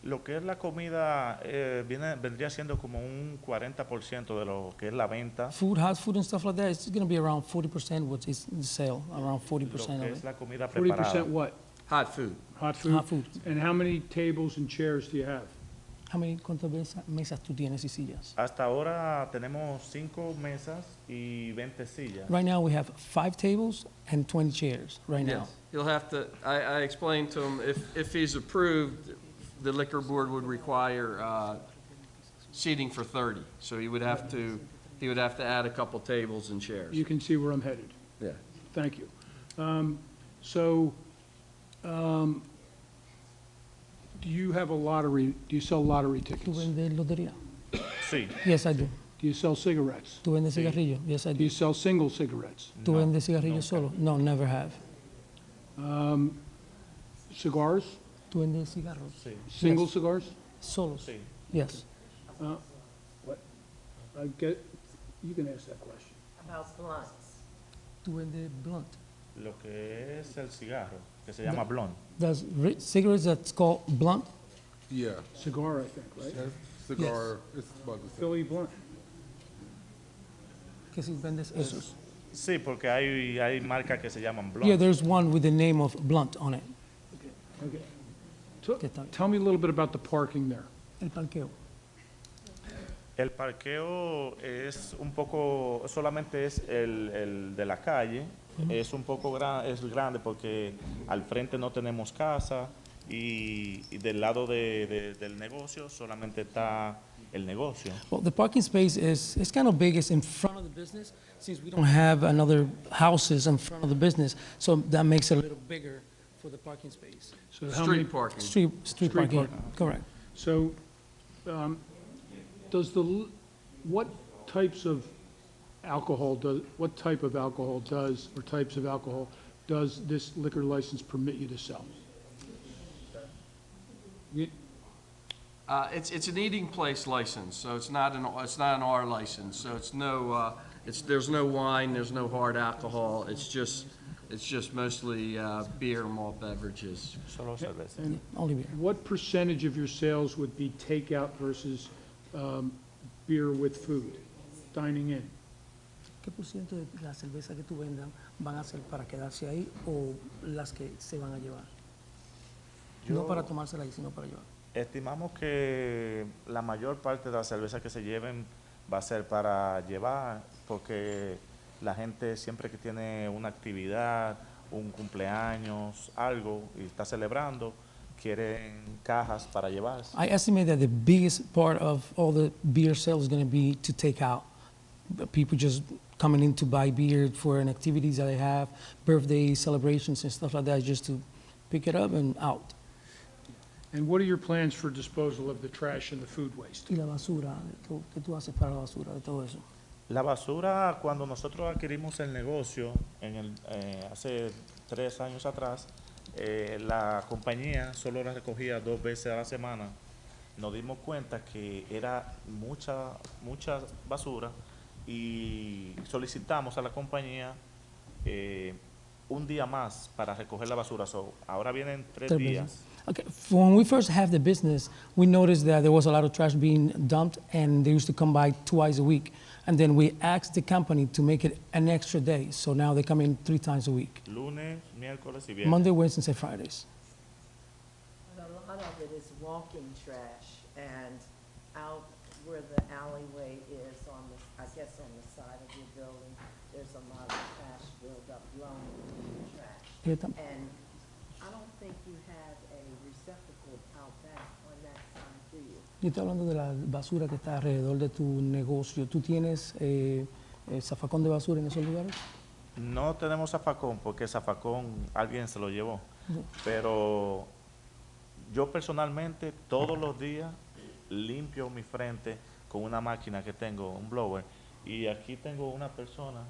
Lo que es la comida vendría siendo como un 40% de lo que es la venta. Food, hot food and stuff like that, it's going to be around 40% what is the sale, around Lo 40% que of es it. la comida preparada. 40% what? Hot food. Hot food? Hot food. And how many tables and chairs do you have? ¿Cuántas mesas tú tienes y sillas? Hasta ahora tenemos 5 mesas y 20 sillas. Right now we have 5 tables and 20 chairs right now. Yes. He'll have to, I explained to him, if he's approved, the liquor board would require seating for 30. So he would have to add a couple tables and chairs. You can see where I'm headed. Yeah. Thank you. So, do you have a lottery, do you sell lottery ¿Tú tickets? vendes lotería? Sí. Yes, I do. Do you sell cigarettes? ¿Tú vendes Sí. cigarrillos? Yes, I Do do. you sell single cigarettes? ¿Tú No, vendes cigarrillos nunca. solo? No, never have. Cigars? ¿Tú vendes cigarros? Sí. Single Yes. cigars? Solos? Sí. Yes. What? I get, you can ask that question. About blunts. ¿Tú vendes blunt? Lo que es el cigarro, que se llama blond. Does cigarettes that's called blunt? Yeah, Cigar, I think, right? cigar, it's about the same. Philly blunt. ¿Qué si vendes esos? Sí, porque hay marcas que se llaman blond. Yeah, there's one with the name of blunt on it. Okay. ¿Qué tal? Tell me a little bit about the parking there. El parqueo. El parqueo es un poco, solamente es el de la calle, es un poco es grande porque al frente no tenemos casa y del lado del negocio solamente está el negocio. Well, the parking space it's kind of big. It's in front of the business since we don't have another houses in front of the business. So that makes it a little bigger for the parking space. So how many? Street parking. Street parking. parking. Correct. So, what types of alcohol what type of alcohol or types of alcohol does this liquor license permit you to sell? It's an eating place license, so it's not an R license. So there's no wine, there's no hard alcohol. It's just mostly beer and malt beverages. Solo cerveza. And Only beer. what percentage of your sales would be takeout versus beer with food, dining in? ¿Qué por ciento de la cerveza que tú vendas van a ser para quedarse ahí o las que se van a llevar? No para tomársela ahí, sino para llevar. Estimamos que la mayor parte de las cervezas que se lleven va a ser para llevar, porque la gente siempre que tiene una actividad, un cumpleaños, algo, y está celebrando, quieren cajas para llevarse. I estimate that the biggest part of all the beer sales is going to be to take out. People just coming in to buy beer for an activities that they have, birthday celebrations and stuff like that, just to pick it up and out. And what are your plans for disposal of the trash and the food waste? Y la basura, ¿qué tú haces para la basura de todo eso? La basura, cuando nosotros adquirimos el negocio hace 3 años atrás, la compañía solo la recogía 2 veces a la semana. Nos dimos cuenta que era mucha basura y solicitamos a la compañía un día más para recoger la basura. Ahora vienen 3 días. Okay. When we first had the business, we noticed that there was a lot of trash being dumped, and they used to come by twice a week. And then we asked the company to make it an extra day, so now they come in 3 times a week. Lunes, miércoles y viernes. Monday, Wednesdays, and Fridays. But a lot of it is walking trash, and out where the alleyway is on the, I guess on the side of your building, there's a lot of trash buildup, blown trash. And I don't think you have a receptacle out back on that side, do you? Yo estoy hablando de la basura que está alrededor de tu negocio. ¿Tú tienes zafacón de basura en esos lugares? No tenemos zafacón porque el zafacón alguien se lo llevó. Pero yo personalmente todos los días limpio mi frente con una máquina que tengo, un blower. Y aquí tengo una persona,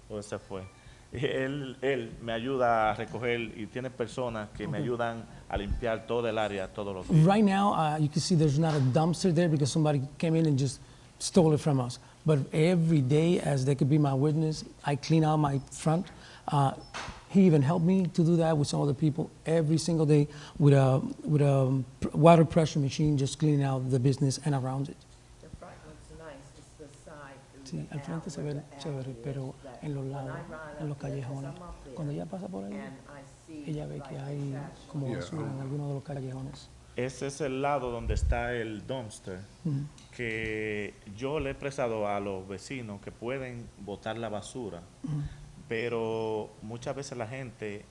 ¿dónde se fue? Él me ayuda a recoger y tiene personas que me ayudan a limpiar todo el área todos los días. Right now, you can see there's not a dumpster there because somebody came in and just stole it from us. But every day, as they could be my witness, I clean out my front. He even helped me to do that with some other people every single day with a water pressure machine, just cleaning out the business and around it. The front looks nice, it's the side. Sí, al frente se ve chévere, pero en los lados, en los callejones, cuando ella pasa por ahí, ella ve que hay como basura en algunos de los callejones. Ese es el lado donde está el dumpster, que yo le he expresado a los vecinos que pueden botar la basura, pero muchas veces la gente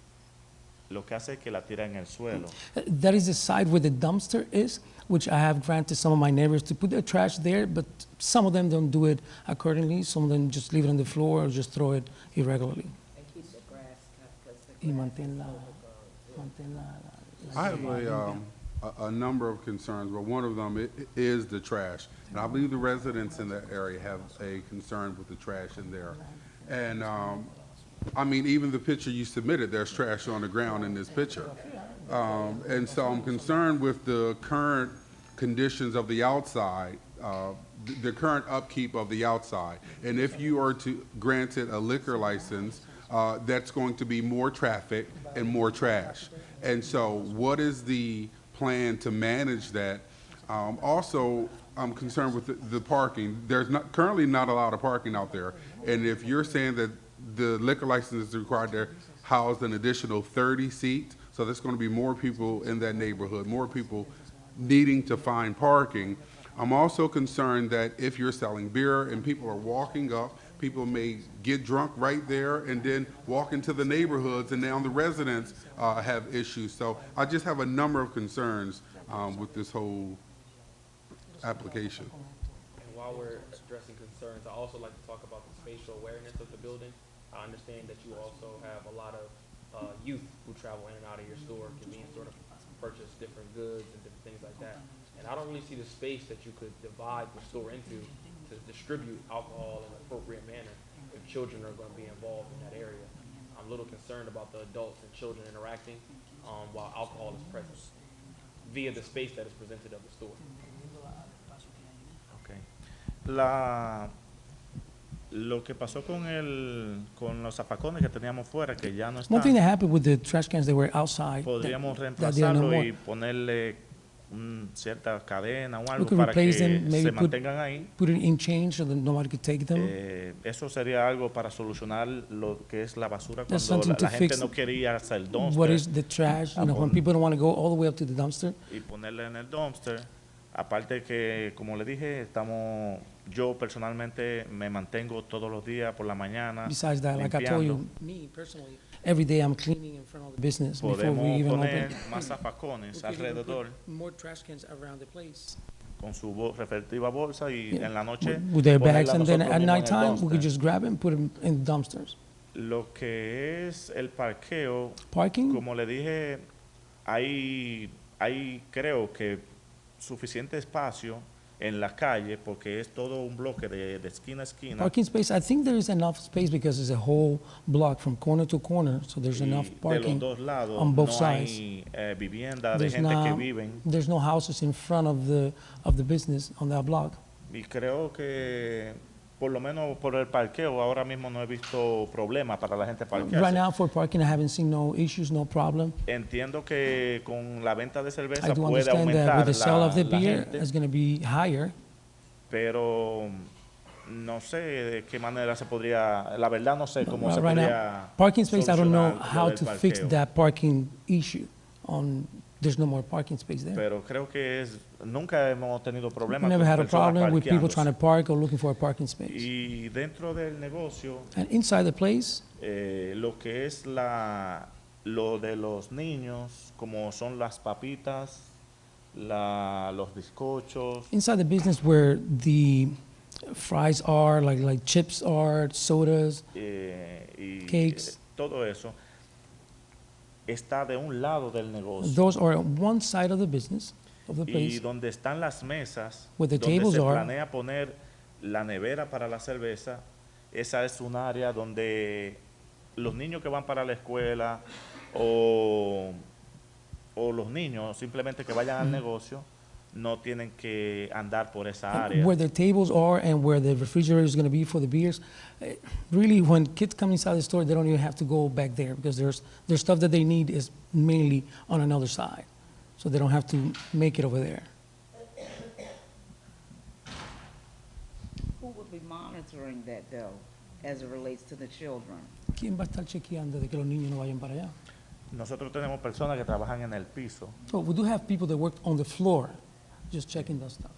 lo que hace es que la tira en el suelo. That is the side where the dumpster is, which I have granted some of my neighbors to put their trash there, but some of them don't do it accordingly. Some of them just leave it on the floor or just throw it irregularly. And keep the grass cut, because the Y grass mantén I have a number of concerns, but one of them is the trash. And I believe the residents in that area have a concern with the trash in there. And I mean, even the picture you submitted, there's trash on the ground in this picture. And so I'm concerned with the current conditions of the outside, the current upkeep of the outside. And if you are to granted a liquor license, that's going to be more traffic and more trash. And so what is the plan to manage that? Also, I'm concerned with the parking. There's currently not a lot of parking out there. And if you're saying that the liquor license is required to house an additional 30 seats, so there's going to be more people in that neighborhood, more people needing to find parking. I'm also concerned that if you're selling beer and people are walking up, people may get drunk right there and then walk into the neighborhoods, and now the residents have issues. So I just have a number of concerns with this whole application. And while we're addressing concerns, I also like to talk about the spatial awareness of the building. I understand that you also have a lot of youth who travel in and out of your store, convenience store, to purchase different goods and different things like that. And I don't really see the space that you could divide the store into to distribute alcohol in an appropriate manner if children are going to be involved in that area. I'm a little concerned about the adults and children interacting while alcohol is present via the space that is presented of the store. Okay. Lo que pasó con los zafacones que teníamos fuera, que ya no están, One thing that happened with the trash cans that were outside, podríamos that they are no reemplazarlo more. y ponerle cierta cadena o We algo could para que replace them, maybe se put mantengan ahí. it in change so that nobody could take them. Eso sería algo para solucionar lo que es la basura That's cuando something to la gente fix no quería hacer el dumpster. What is the trash? You know, when people don't want to go all the way up to the dumpster. Y ponerle en el dumpster. Aparte que, como le dije, estamos yo personalmente me mantengo todos los días por la mañana Besides that, like I told limpiando. you, me personally, every day I'm cleaning in front of the business before we Podemos even poner open. más zafacones We could even alrededor put more trash cans around the place. con su respectiva bolsa y Yeah. en la noche With their ponerla bags, and then nosotros at mismos en el nighttime, we dumpster. could just grab it and put them in dumpsters. Lo que es el parqueo, Parking, como le dije, hay creo que suficiente espacio en la calle porque es todo un bloque de esquina a esquina. parking space, I think there is enough space because it's a whole block from corner to corner, so there's Y enough de los parking dos lados on both no sides. hay vivienda de There's gente que no, viven. there's no houses in front of the business on that block. Y creo que por lo menos por el parqueo ahora mismo no he visto problemas para la gente Right parquearse. now for parking, I haven't seen no issues, no problem. Entiendo que con la venta de cerveza I do puede understand that aumentar with the sale of the la beer, gente, it's gonna be higher. pero no sé de qué manera se podría, la verdad no sé cómo se Right now, podría parking space, I don't know solucionar how lo del to fix parqueo. that parking issue there's no more parking space there. Pero creo que nunca hemos tenido We problemas never con had a personas problem with people parqueándose. trying to park or looking for a parking space. Y dentro del negocio, And inside the place, lo que es lo de los niños, como son las papitas, los bizcochos, inside the business where the fries are, like chips are, sodas, y Cakes. Todo eso, está de un lado del negocio. those are on one side of the business, of the Y place. donde están las mesas, Where the donde tables se are. planea poner la nevera para la cerveza, esa es un área donde los niños que van para la escuela o los niños simplemente que vayan al negocio no tienen que andar por esa área. Where the tables are and where the refrigerator is going to be for the beers, really, when kids come inside the store, they don't even have to go back there because there's stuff that they need is mainly on another side, so they don't have to make it over there. Who would be monitoring that though, as it relates to the children? ¿Quién va a estar chequeando de que los niños no vayan para allá? Nosotros tenemos personas que trabajan en el piso. So we do have people that work on the floor, just checking that stuff.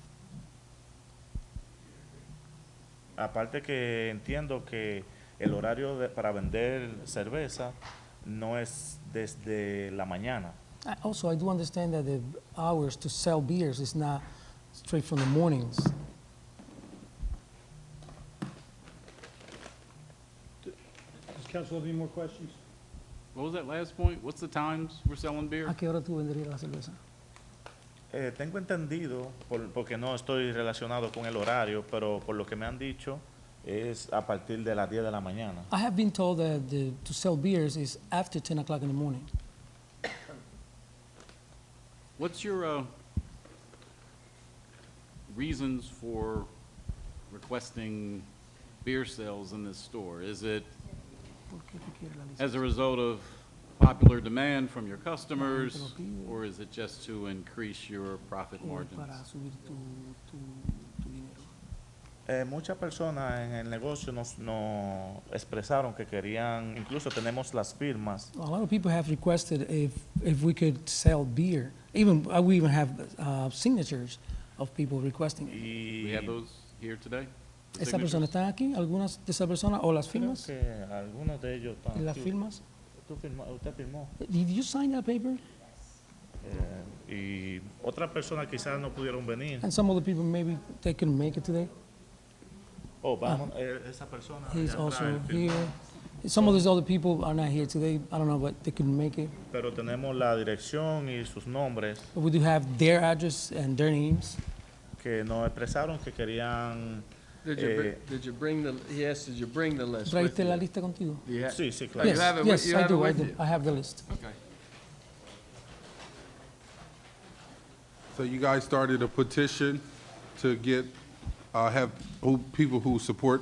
Aparte que entiendo que el horario para vender cerveza no es desde la mañana. Also, I do understand that the hours to sell beers is not straight from the mornings. Does council have any more questions? What was that last point? What's the times we're selling beer? ¿A qué hora tú venderías la cerveza? Tengo entendido, porque no estoy relacionado con el horario, pero por lo que me han dicho, es a partir de las 10 de la mañana. I have been told that to sell beers is after 10 o'clock in the morning. What's your reasons for requesting beer sales in this store? Is it as a result of popular demand from your customers, or is it just to increase your profit margins? Muchas personas en el negocio nos expresaron que querían, incluso tenemos las firmas, A lot of people have requested if we could sell beer. Even we even have signatures of people requesting it. We have those here today? The ¿Esa persona signatures? está aquí? ¿Algunas de esas personas o las creo firmas? que algunos de ellos están ¿Las aquí. firmas? Usted firmó. Did you sign that paper? Y otras personas quizás no pudieron venir. And some of the people maybe they couldn't make it today. Oh, vamos, esa persona. He's allá also atrás, él firmó. here. Some of these other people are not here today. I don't know, but they couldn't make it. Pero tenemos la dirección y sus nombres But we do have their address and their names. que nos expresaron que querían. Did you bring the, he asked, did you bring the list with ¿Traiste la you? lista contigo? Yeah. Sí, sí, You claro. have it Yes, with, you I have it do. I with do. you? I have the list. Okay. So you guys started a petition to get, people who support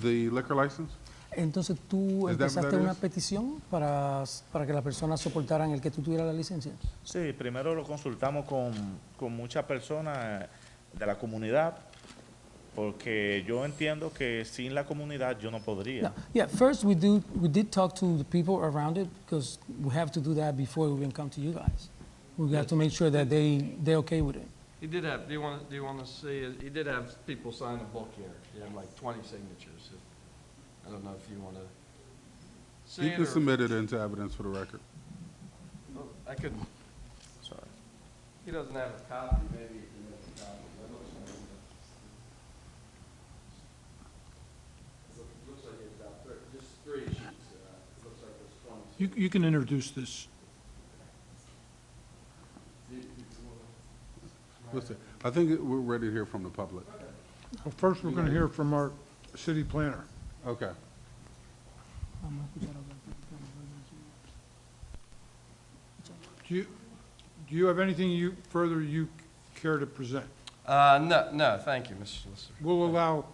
the liquor license? Entonces tú Is that what empezaste that una is? petición para que las personas soportaran el que tú tuvieras la licencia. Sí, primero lo consultamos con muchas personas de la comunidad, porque yo entiendo que sin la comunidad yo no podría. No, yeah, first we did talk to the people around it because we have to do that before we can come to you guys. We have to make sure that they're okay with it. He did have, do you want to see, he did have people sign a book here. He had like 20 signatures. I don't know if you want to see You it can or- submit it into evidence for the record. Oh, I could, sorry. He doesn't have a copy, maybe he can make a copy. That looks like it's about just 3 sheets. It looks like there's 20. You can introduce this. Listen, I think we're ready to hear from the public. Well, first, we're going to hear from our city planner. Okay. Do you have anything further you care to present? No, thank you, Mr. Solicitor. We'll allow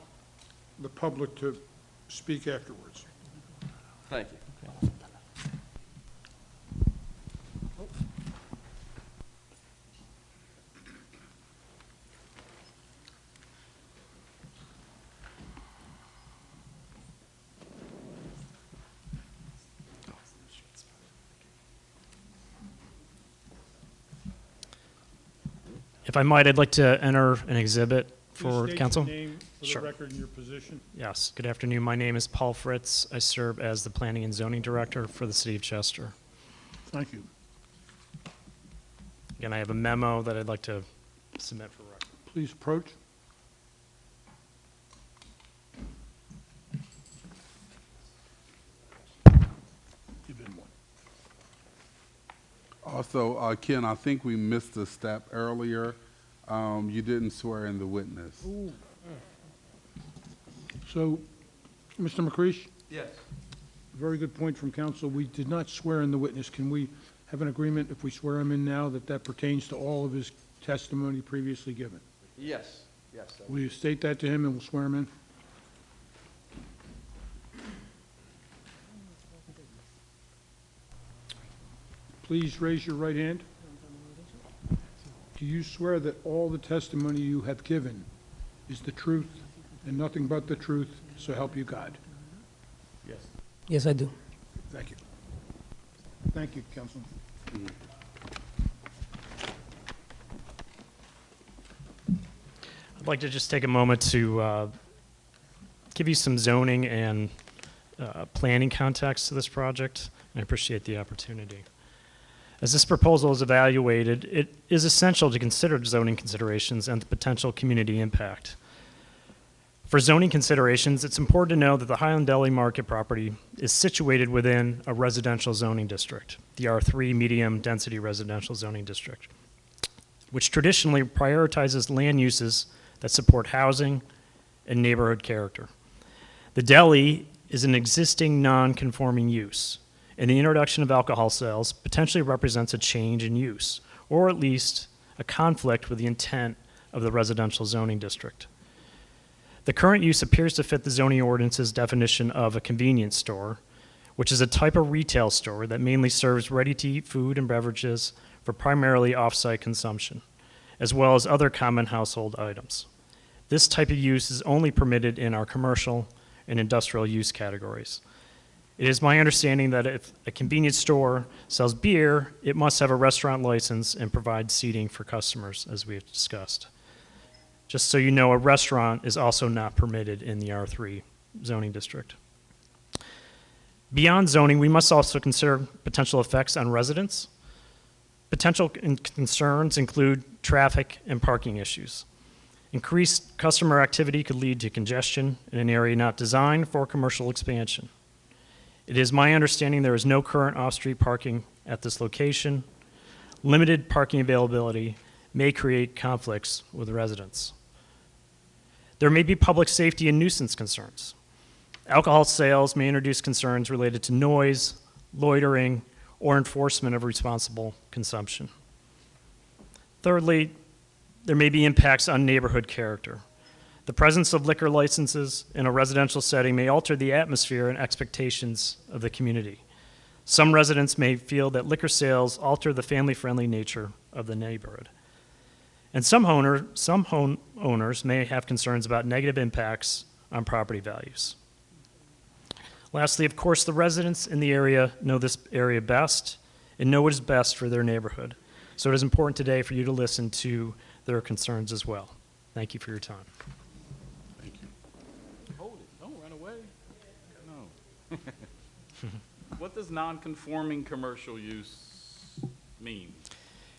the public to speak afterwards. Thank you. If I might, I'd like to enter an exhibit for Please state council. your name for Sure. the record and your position. Yes, good afternoon. My name is Paul Fritz. I serve as the Planning and Zoning Director for the City of Chester. Thank you. Again, I have a memo that I'd like to submit for record. Please approach. Give him one. Also, Ken, I think we missed a step earlier. You didn't swear in the witness. So, Mr. McCreesh, Yes. very good point from council. We did not swear in the witness. Can we have an agreement, if we swear him in now, that that pertains to all of his testimony previously given? Yes, yes. Will you state that to him and we'll swear him in? Please raise your right hand. Do you swear that all the testimony you have given is the truth and nothing but the truth, so help you God? Yes. Yes, I do. Thank you. Thank you, Councilman. I'd like to just take a moment to give you some zoning and planning context to this project, and I appreciate the opportunity. As this proposal is evaluated, it is essential to consider zoning considerations and the potential community impact. For zoning considerations, it's important to know that the Highland Deli Market property is situated within a residential zoning district, the R3 Medium Density Residential Zoning District, which traditionally prioritizes land uses that support housing and neighborhood character. The deli is an existing non-conforming use, and the introduction of alcohol sales potentially represents a change in use, or at least a conflict with the intent of the residential zoning district. The current use appears to fit the zoning ordinance's definition of a convenience store, which is a type of retail store that mainly serves ready-to-eat food and beverages for primarily off-site consumption, as well as other common household items. This type of use is only permitted in our commercial and industrial use categories. It is my understanding that if a convenience store sells beer, it must have a restaurant license and provide seating for customers, as we have discussed. Just so you know, a restaurant is also not permitted in the R3 zoning district. Beyond zoning, we must also consider potential effects on residents. Potential concerns include traffic and parking issues. Increased customer activity could lead to congestion in an area not designed for commercial expansion. It is my understanding there is no current off-street parking at this location. Limited parking availability may create conflicts with residents. There may be public safety and nuisance concerns. Alcohol sales may introduce concerns related to noise, loitering, or enforcement of responsible consumption. Thirdly, there may be impacts on neighborhood character. The presence of liquor licenses in a residential setting may alter the atmosphere and expectations of the community. Some residents may feel that liquor sales alter the family-friendly nature of the neighborhood. And some homeowners may have concerns about negative impacts on property values. Lastly, of course, the residents in the area know this area best and know what is best for their neighborhood. So it is important today for you to listen to their concerns as well. Thank you for your time. Thank you. Hold it, don't run away. No. What does non-conforming commercial use mean?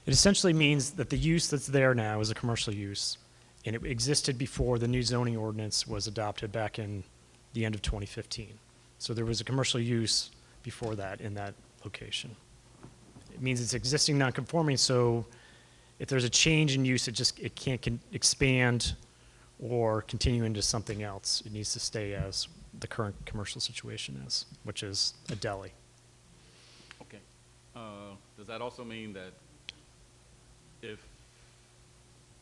It essentially means that the use that's there now is a commercial use, and it existed before the new zoning ordinance was adopted back in the end of 2015. So there was a commercial use before that in that location. It means it's existing non-conforming, so if there's a change in use, it can't expand or continue into something else. It needs to stay as the current commercial situation is, which is a deli. Okay. Does that also mean that if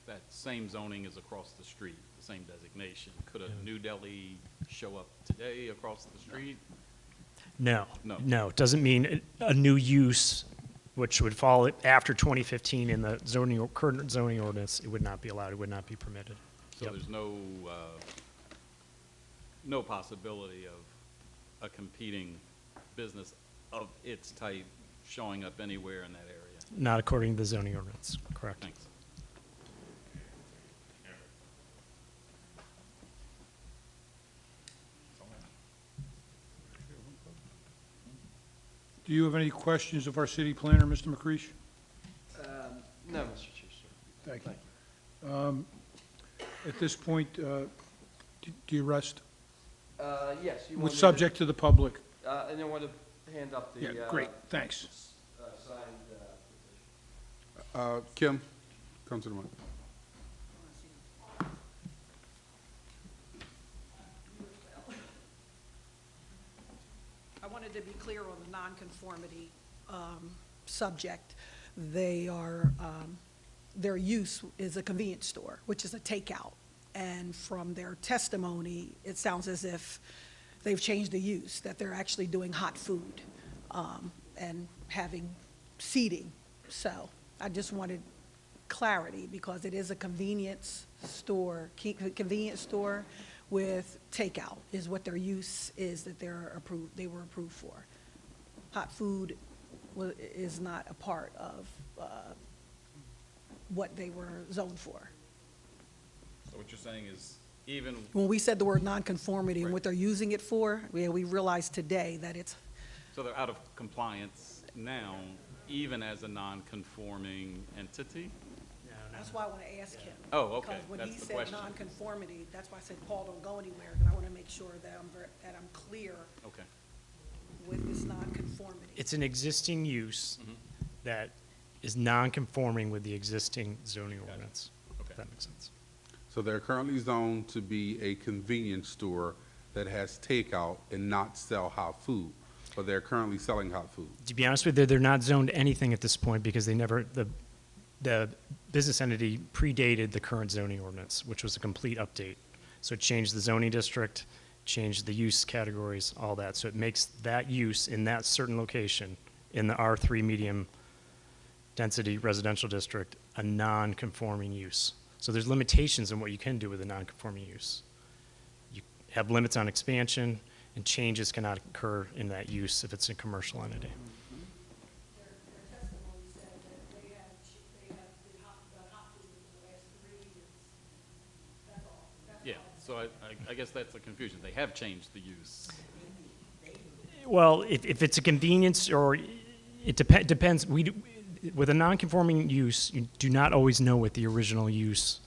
that same zoning is across the street, the same designation, could a new deli show up today across the street? No. No. No, it doesn't mean a new use, which would fall after 2015 in the current zoning ordinance. It would not be allowed. It would not be permitted. So there's no possibility of a competing business of its type showing up anywhere in that area? Not according to the zoning ordinance, correct. Thanks. Do you have any questions of our city planner, Mr. McCreesh? No, Mr. Chief, sir. Thank you. At this point, do you rest? Yes. You want With me to- subject to the public? And I want to hand up the. Yeah, great, thanks. Signed petition. Kim, come to the mic. I wanted to be clear on the nonconformity subject. They are, their use is a convenience store, which is a takeout. And from their testimony, it sounds as if they've changed the use, that they're actually doing hot food and having seating. So I just wanted clarity because it is a convenience store with takeout is what their use is that they were approved for. Hot food is not a part of what they were zoned for. So what you're saying is even. When we said the word nonconformity and Right. what they're using it for, we realized today that it's. So they're out of compliance now, even as a non-conforming entity? That's why I want to ask him. Oh, okay. Because when That's he the said question. nonconformity, that's why I said, Paul, don't go anywhere, because I want to make sure that I'm clear Okay. with this nonconformity. It's an existing use that is non-conforming with the existing zoning ordinance, if that makes sense. So they're currently zoned to be a convenience store that has takeout and not sell hot food, but they're currently selling hot food. To be honest with you, they're not zoned anything at this point because they never, the business entity predated the current zoning ordinance, which was a complete update. So it changed the zoning district, changed the use categories, all that. So it makes that use in that certain location in the R3 medium density residential district a non-conforming use. So there's limitations on what you can do with a non-conforming use. You have limits on expansion, and changes cannot occur in that use if it's a commercial entity. Yeah, so I guess that's the confusion. They have changed the use. Well, if it's a convenience or it depends. With a non-conforming use, you do not always know what the original use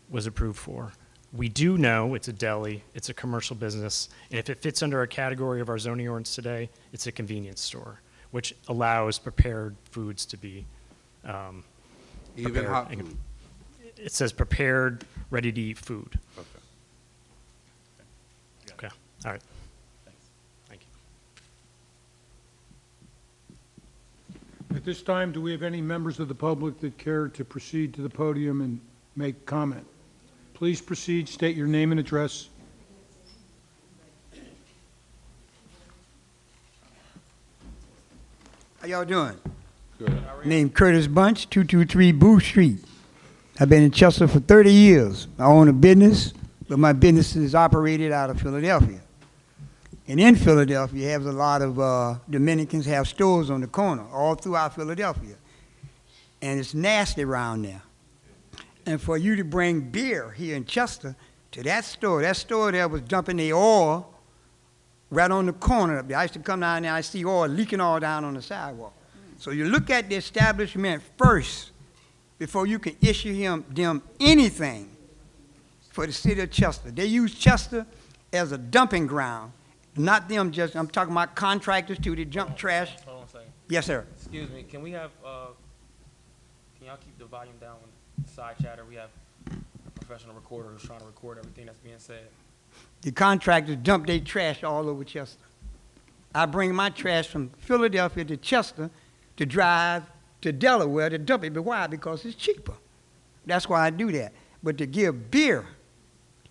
was approved for. We do know it's a deli, it's a commercial business, and if it fits under a category of our zoning ordinance today, it's a convenience store, which allows prepared foods to be Even prepared. hot food? It says prepared, ready-to-eat food. Okay. Okay, all right. Thanks. Thank you. At this time, do we have any members of the public that care to proceed to the podium and make comment? Please proceed, state your name and address. How y'all doing? Good. Named Curtis Bunch, 223 Booth Street. I've been in Chester for 30 years. I own a business, but my business is operated out of Philadelphia. And in Philadelphia, you have a lot of Dominicans have stores on the corner all throughout Philadelphia. And it's nasty around there. and for you to bring beer here in Chester to that store there was dumping the oil right on the corner up there. I used to come down there, I see oil leaking all down on the sidewalk. So you look at the establishment first before you can issue them anything for the city of Chester. They use Chester as a dumping ground, not them just, I'm talking about contractors too, they dump trash. Hold on a second. Yes, sir. Excuse me, can we have, can y'all keep the volume down with side chatter? We have a professional recorder who's trying to record everything that's being said. The contractors dump their trash all over Chester. I bring my trash from Philadelphia to Chester to drive to Delaware to dump it. But why? Because it's cheaper. That's why I do that. But to give beer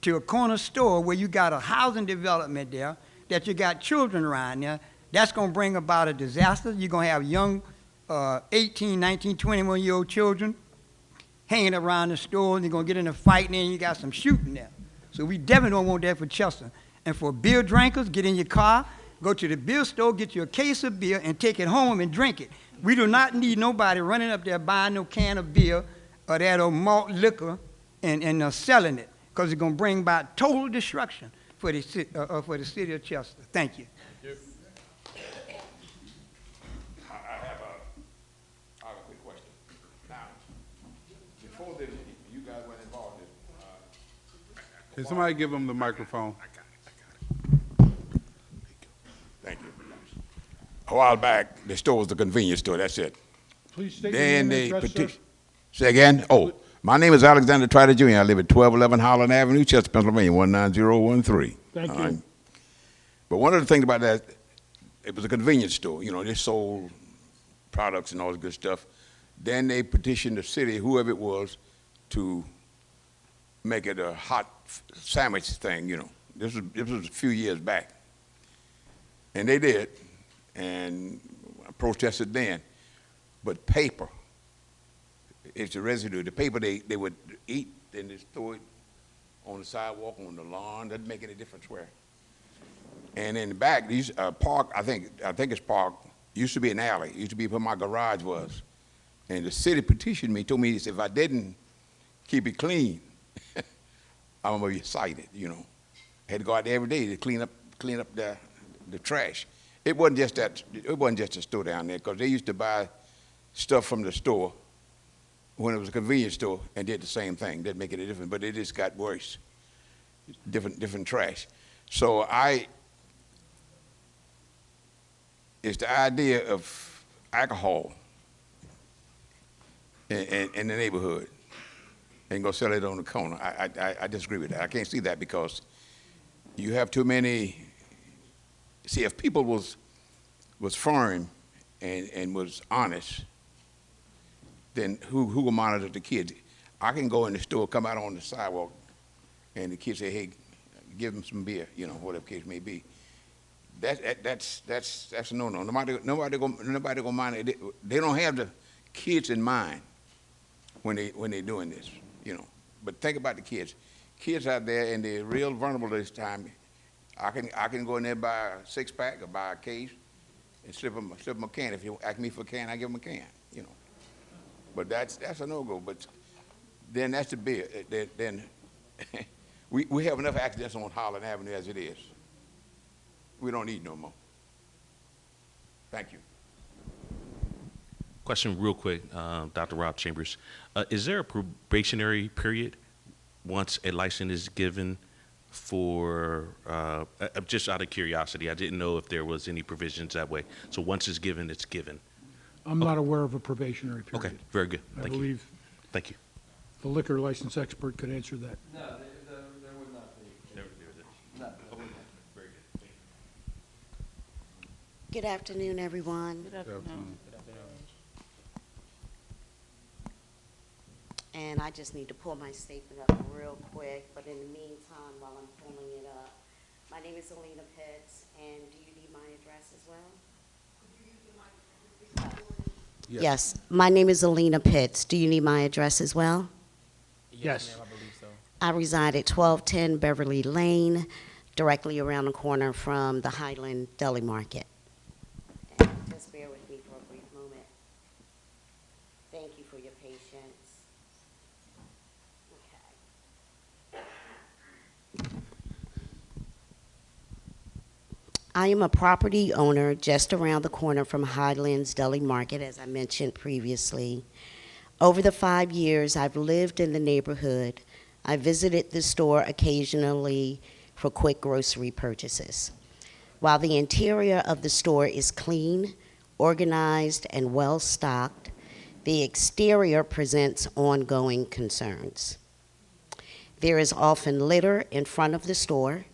to a corner store where you got a housing development there, that you got children around there, that's going to bring about a disaster. You're going to have young 18, 19, 21-year-old children hanging around the store, and you're going to get in a fight, and then you got some shooting there. So we definitely don't want that for Chester. And for beer drinkers, get in your car, go to the beer store, get you a case of beer, and take it home and drink it. We do not need nobody running up there buying no can of beer or that old malt liquor and selling it, because it's going to bring about total destruction for the city of Chester. Thank you. I have a quick question. Now, before this, you guys were involved in Can somebody give him the microphone? Thank you. A while back, the store was the convenience store, that's it. Please state your Then name they and address, sir. Say again? Oh, my name is Alexander Trotter Jr. I live at 1211 Holland Avenue, Chester, Pennsylvania, 19013. Thank All you. right. But one of the things about that, it was a convenience store. You know, they sold products and all this good stuff. Then they petitioned the city, whoever it was, to make it a hot sandwich thing, you know. This was a few years back. And they did, and I protested then. But paper, it's a residue. The paper they would eat, and just throw it on the sidewalk, on the lawn, doesn't make any difference where. And in the back, these park, I think it's park, used to be an alley, used to be where my garage was. And the city petitioned me, told me if I didn't keep it clean, I'm gonna be cited, you know. I had to go out there every day to clean up the trash. It wasn't just a store down there, because they used to buy stuff from the store when it was a convenience store and did the same thing. Didn't make any difference, but it just got worse. Different trash. So it's the idea of alcohol in the neighborhood and go sell it on the corner. I disagree with that. I can't see that, because you have too many. See, if people was firm and was honest, then who will monitor the kids? I can go in the store, come out on the sidewalk, and the kids say, "Hey, give them some beer," you know, whatever case may be. That's a no-no. Nobody gonna mind it. They don't have the kids in mind when they're doing this, you know. But think about the kids. Kids out there, and they're real vulnerable this time. I can go in there, buy a six-pack or buy a case and slip them a can. If you ask me for a can, I give them a can, you know. But that's a no-go. But then that's the beer. Then we have enough accidents on Holland Avenue as it is. We don't need no more. Thank you. Question real quick, Dr. Rob Chambers. Is there a probationary period once a license is given for, just out of curiosity, I didn't know if there was any provisions that way. So once it's given, it's given. I'm not aware of a probationary period. Okay, very good. I Thank you. believe Thank you. the liquor license expert could answer that. No, there would not be. No, there would not. Very good. Thank you. Good afternoon, everyone. Good afternoon. And I just need to pull my statement up real quick, but in the meantime, while I'm pulling it up, my name is Alina Pitts, and do you need my address as well? Yes, my name is Alina Pitts. Do you need my address as well? Yes. Ma'am, I believe so. I reside at 1210 Beverly Lane, directly around the corner from the Highland Deli Market. And just bear with me for a brief moment. Thank you for your patience. I am a property owner just around the corner from Highlands Deli Market, as I mentioned previously. Over the 5 years I've lived in the neighborhood, I visited the store occasionally for quick grocery purchases. While the interior of the store is clean, organized, and well-stocked, the exterior presents ongoing concerns. There is often litter in front of the store,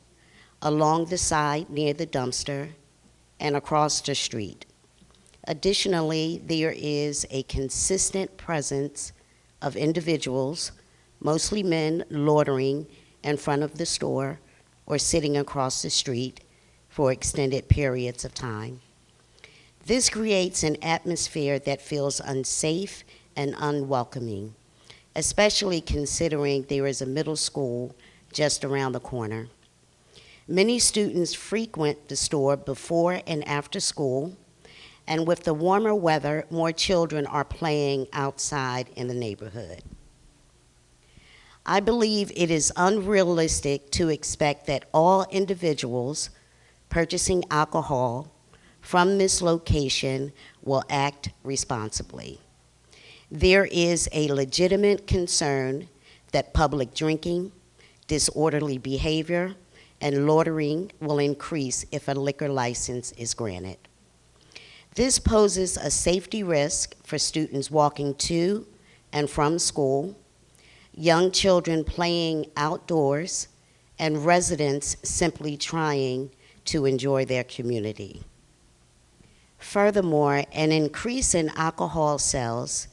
along the side near the dumpster, and across the street. Additionally, there is a consistent presence of individuals, mostly men, loitering in front of the store or sitting across the street for extended periods of time. This creates an atmosphere that feels unsafe and unwelcoming, especially considering there is a middle school just around the corner. Many students frequent the store before and after school, and with the warmer weather, more children are playing outside in the neighborhood. I believe it is unrealistic to expect that all individuals purchasing alcohol from this location will act responsibly. There is a legitimate concern that public drinking, disorderly behavior, and loitering will increase if a liquor license is granted. This poses a safety risk for students walking to and from school, young children playing outdoors, and residents simply trying to enjoy their community. Furthermore, an increase in alcohol sales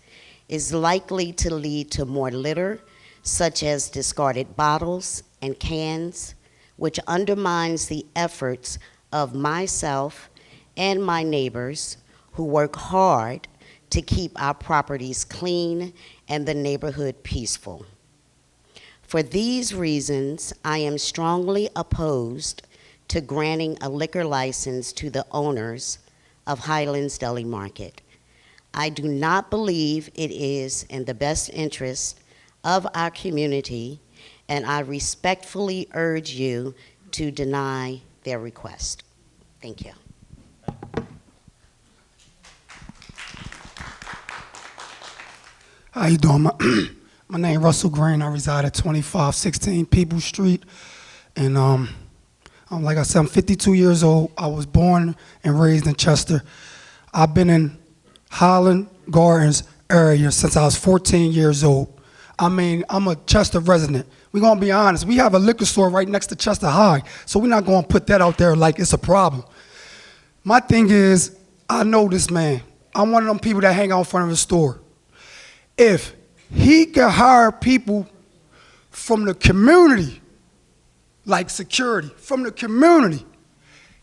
is likely to lead to more litter, such as discarded bottles and cans, which undermines the efforts of myself and my neighbors who work hard to keep our properties clean and the neighborhood peaceful. For these reasons, I am strongly opposed to granting a liquor license to the owners of Highlands Deli Market. I do not believe it is in the best interest of our community, and I respectfully urge you to deny their request. Thank you. How you doing? My name is Russell Green. I reside at 2516 People Street. And like I said, I'm 52 years old. I was born and raised in Chester. I've been in Highland Gardens area since I was 14 years old. I mean, I'm a Chester resident. We're going to be honest. We have a liquor store right next to Chester High, so we're not going to put that out there like it's a problem. My thing is, I know this man. I'm one of them people that hang out in front of the store. If he can hire people from the community, like security, from the community,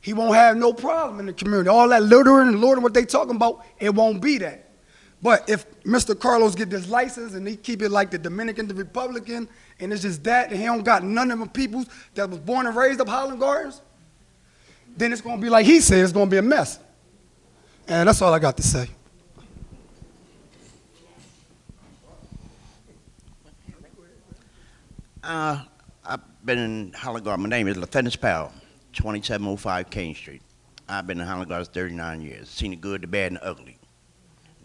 he won't have no problem in the community. All that littering and loitering, what they talking about, it won't be that. But if Mr. Carlos get this license and he keep it like the Dominican, the Republican, and it's just that, and he don't got none of the people that was born and raised up Highland Gardens, then it's going to be like he said, it's going to be a mess. And that's all I got to say. I've been in Highland Gardens. My name is Lathanis Powell, 2705 Kane Street. I've been in Highland Gardens 39 years. Seen the good, the bad, and the ugly.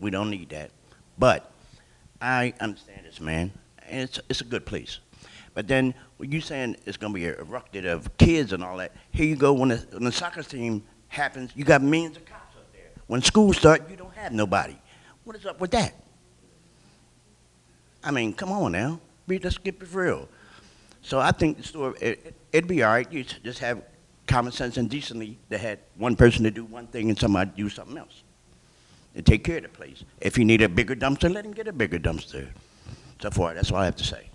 We don't need that. But I understand this, man, and it's a good place. But then when you saying it's going to be erupted of kids and all that, here you go, when the soccer team happens, you got millions of cops up there. When school starts, you don't have nobody. What is up with that? I mean, come on now. Let's get it real. So I think the store, it'd be all right. You just have common sense and decency that had one person to do one thing and somebody do something else. And take care of the place. If you need a bigger dumpster, let him get a bigger dumpster. So far, that's all I have to say.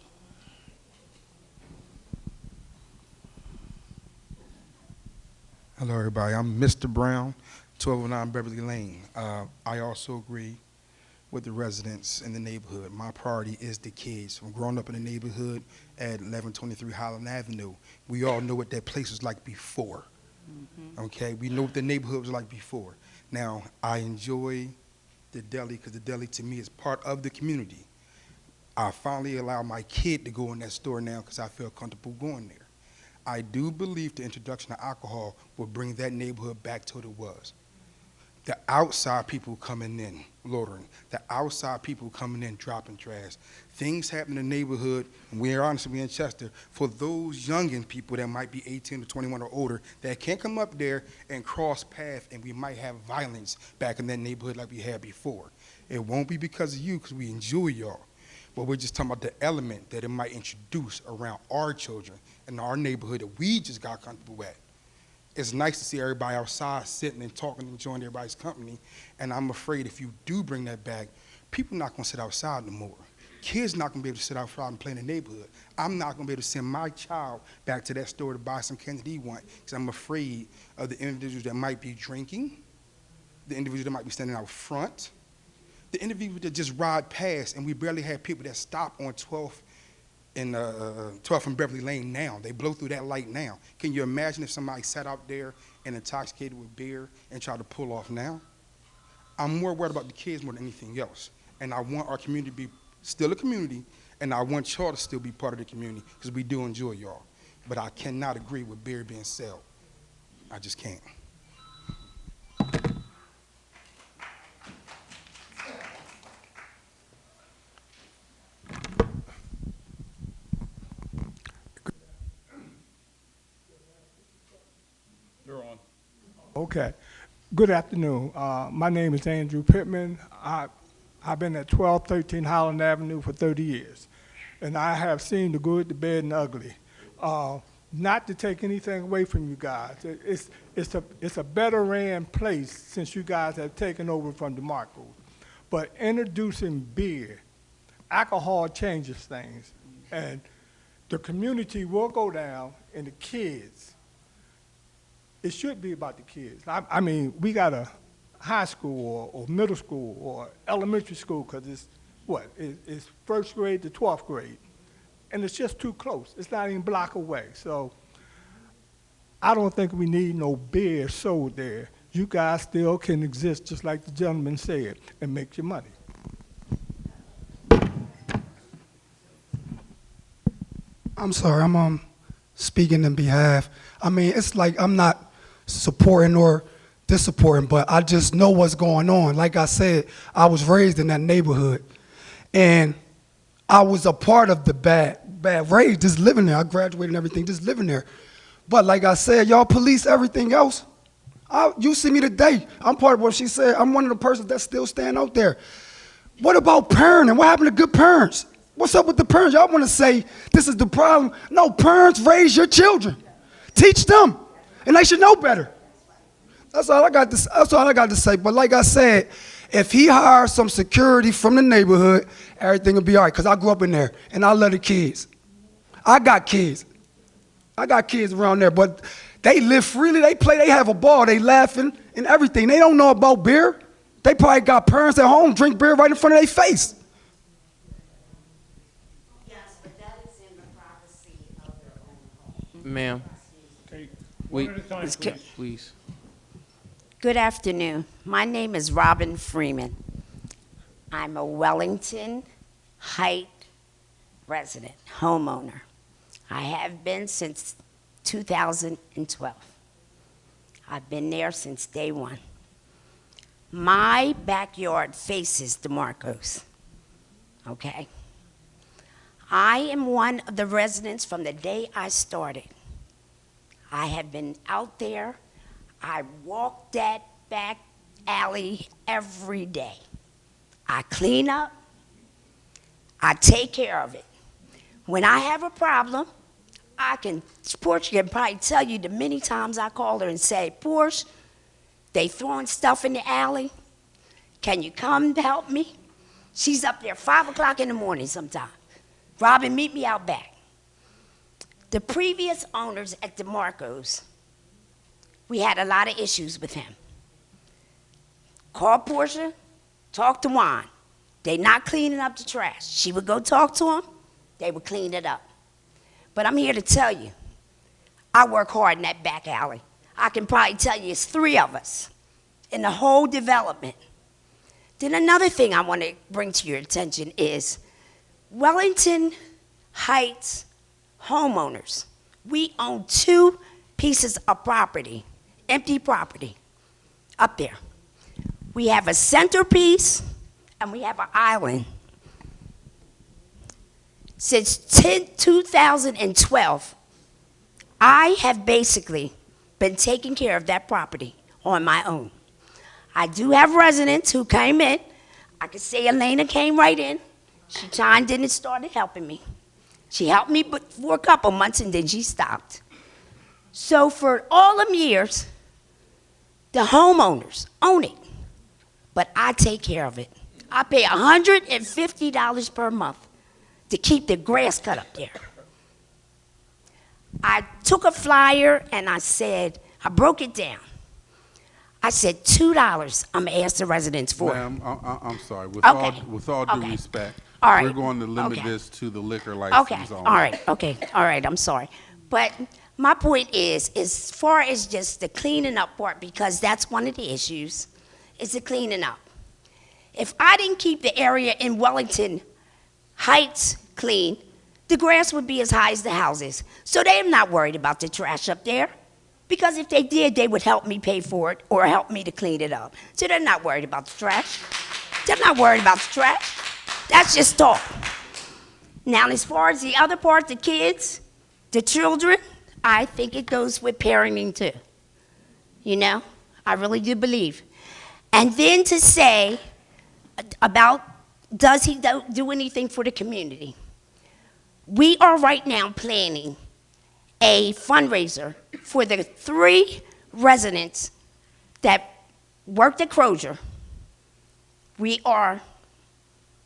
Hello, everybody. I'm Mr. Brown, 1209 Beverly Lane. I also agree with the residents in the neighborhood. My priority is the kids. From growing up in the neighborhood at 1123 Highland Avenue, we all know what that place was like before. Okay, we know what the neighborhood was like before. Now, I enjoy the deli because the deli to me is part of the community. I finally allow my kid to go in that store now because I feel comfortable going there. I do believe the introduction of alcohol will bring that neighborhood back to what it was. The outside people coming in, loitering. The outside people coming in, dropping trash. Things happen in the neighborhood, and we're honestly in Chester, for those youngin' people that might be 18 to 21 or older that can't come up there and cross paths, and we might have violence back in that neighborhood like we had before. It won't be because of you, because we enjoy y'all. But we're just talking about the element that it might introduce around our children in our neighborhood that we just got comfortable at. It's nice to see everybody outside sitting and talking and enjoying everybody's company, and I'm afraid if you do bring that back, people not gonna sit outside no more. Kids not gonna be able to sit outside and play in the neighborhood. I'm not gonna be able to send my child back to that store to buy some candy he want, because I'm afraid of the individuals that might be drinking, the individuals that might be standing out front, the individuals that just ride past, and we barely have people that stop on 12th and 12th and Beverly Lane now. They blow through that light now. Can you imagine if somebody sat out there and intoxicated with beer and tried to pull off now? I'm more worried about the kids more than anything else. And I want our community to be still a community, and I want y'all to still be part of the community, because we do enjoy y'all. But I cannot agree with beer being sold. I just can't. Okay. Good afternoon. My name is Andrew Pittman. I've been at 1213 Highland Avenue for 30 years, and I have seen the good, the bad, and the ugly. Not to take anything away from you guys. It's a better ran place since you guys have taken over from DeMarco. But introducing beer, alcohol changes things, and the community will go down, and the kids, it should be about the kids. I mean, we got a high school or middle school or elementary school, because it's first grade to 12th grade. And it's just too close. It's not even a block away. So I don't think we need no beer sold there. You guys still can exist, just like the gentleman said, and make your money. I'm sorry, I'm speaking in behalf. I mean, it's like I'm not supporting or dissupporting, but I just know what's going on. Like I said, I was raised in that neighborhood, and I was a part of the bad raised, just living there. I graduated and everything, just living there. But like I said, y'all police everything else. You see me today. I'm part of what she said. I'm one of the persons that still stand out there. What about parenting? What happened to good parents? What's up with the parents? Y'all want to say this is the problem? No, parents raise your children. Teach them. And they should know better. That's all I got to say. But like I said, if he hires some security from the neighborhood, everything will be all right. Because I grew up in there, and I love the kids. I got kids. I got kids around there, but they live freely. They play. They have a ball. They laughing and everything. They don't know about beer. They probably got parents at home drink beer right in front of their face. Yes, but that is in the privacy of their own home. Ma'am. One at a time, please. Good afternoon. My name is Robin Freeman. I'm a Wellington Heights resident, homeowner. I have been since 2012. I've been there since day one. My backyard faces DeMarco's, okay? I am one of the residents from the day I started. I have been out there. I walk that back alley every day. I clean up. I take care of it. When I have a problem, Portia can probably tell you the many times I call her and say, Portia, they throwing stuff in the alley. Can you come help me? She's up there 5 o'clock in the morning sometimes. Robin, meet me out back. The previous owners at DeMarco's, we had a lot of issues with him. Call Portia, talk to Juan. They not cleaning up the trash. She would go talk to him, they would clean it up. But I'm here to tell you, I work hard in that back alley. I can probably tell you it's 3 of us in the whole development. Then another thing I want to bring to your attention is Wellington Heights homeowners We own 2 pieces of property, empty property, up there. We have a centerpiece and we have an island. Since 2012, I have basically been taking care of that property on my own. I do have residents who came in. I could say Elena came right in. She chimed in and started helping me. She helped me for a couple months and then she stopped. So for all them years, the homeowners own it, but I take care of it. I pay $150 per month to keep the grass cut up there. I took a flyer and I broke it down. I said $2 I'm gonna ask the residents for. Ma'am, I'm sorry. With Okay. all due respect, All right. we're going to limit Okay. this to the liquor license Okay, only. all right, I'm sorry. But my point is, as far as just the cleaning up part, because that's one of the issues, is the cleaning up. If I didn't keep the area in Wellington Heights clean, the grass would be as high as the houses. So they're not worried about the trash up there. Because if they did, they would help me pay for it or help me to clean it up. So they're not worried about the trash. They're not worried about the trash. That's just talk. Now, as far as the other part, the kids, the children, I think it goes with parenting too. You know, I really do believe. And then to say about, does he do anything for the community? We are right now planning a fundraiser for the 3 residents that worked at Crozier. We are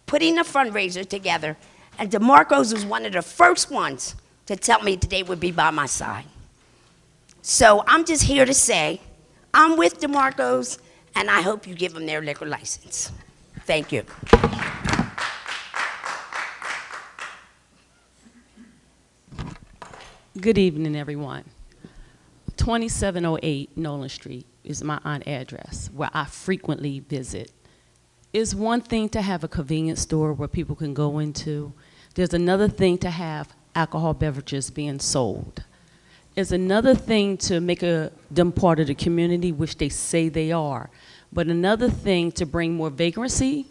putting a fundraiser together, and DeMarco's was one of the first ones to tell me that they would be by my side. So I'm just here to say, I'm with DeMarco's, and I hope you give them their liquor license. Thank you. Good evening, everyone. 2708 Nolan Street is my aunt's address, where I frequently visit. It's one thing to have a convenience store where people can go into. There's another thing to have alcohol beverages being sold. It's another thing to make them part of the community, which they say they are. But another thing to bring more vagrancy,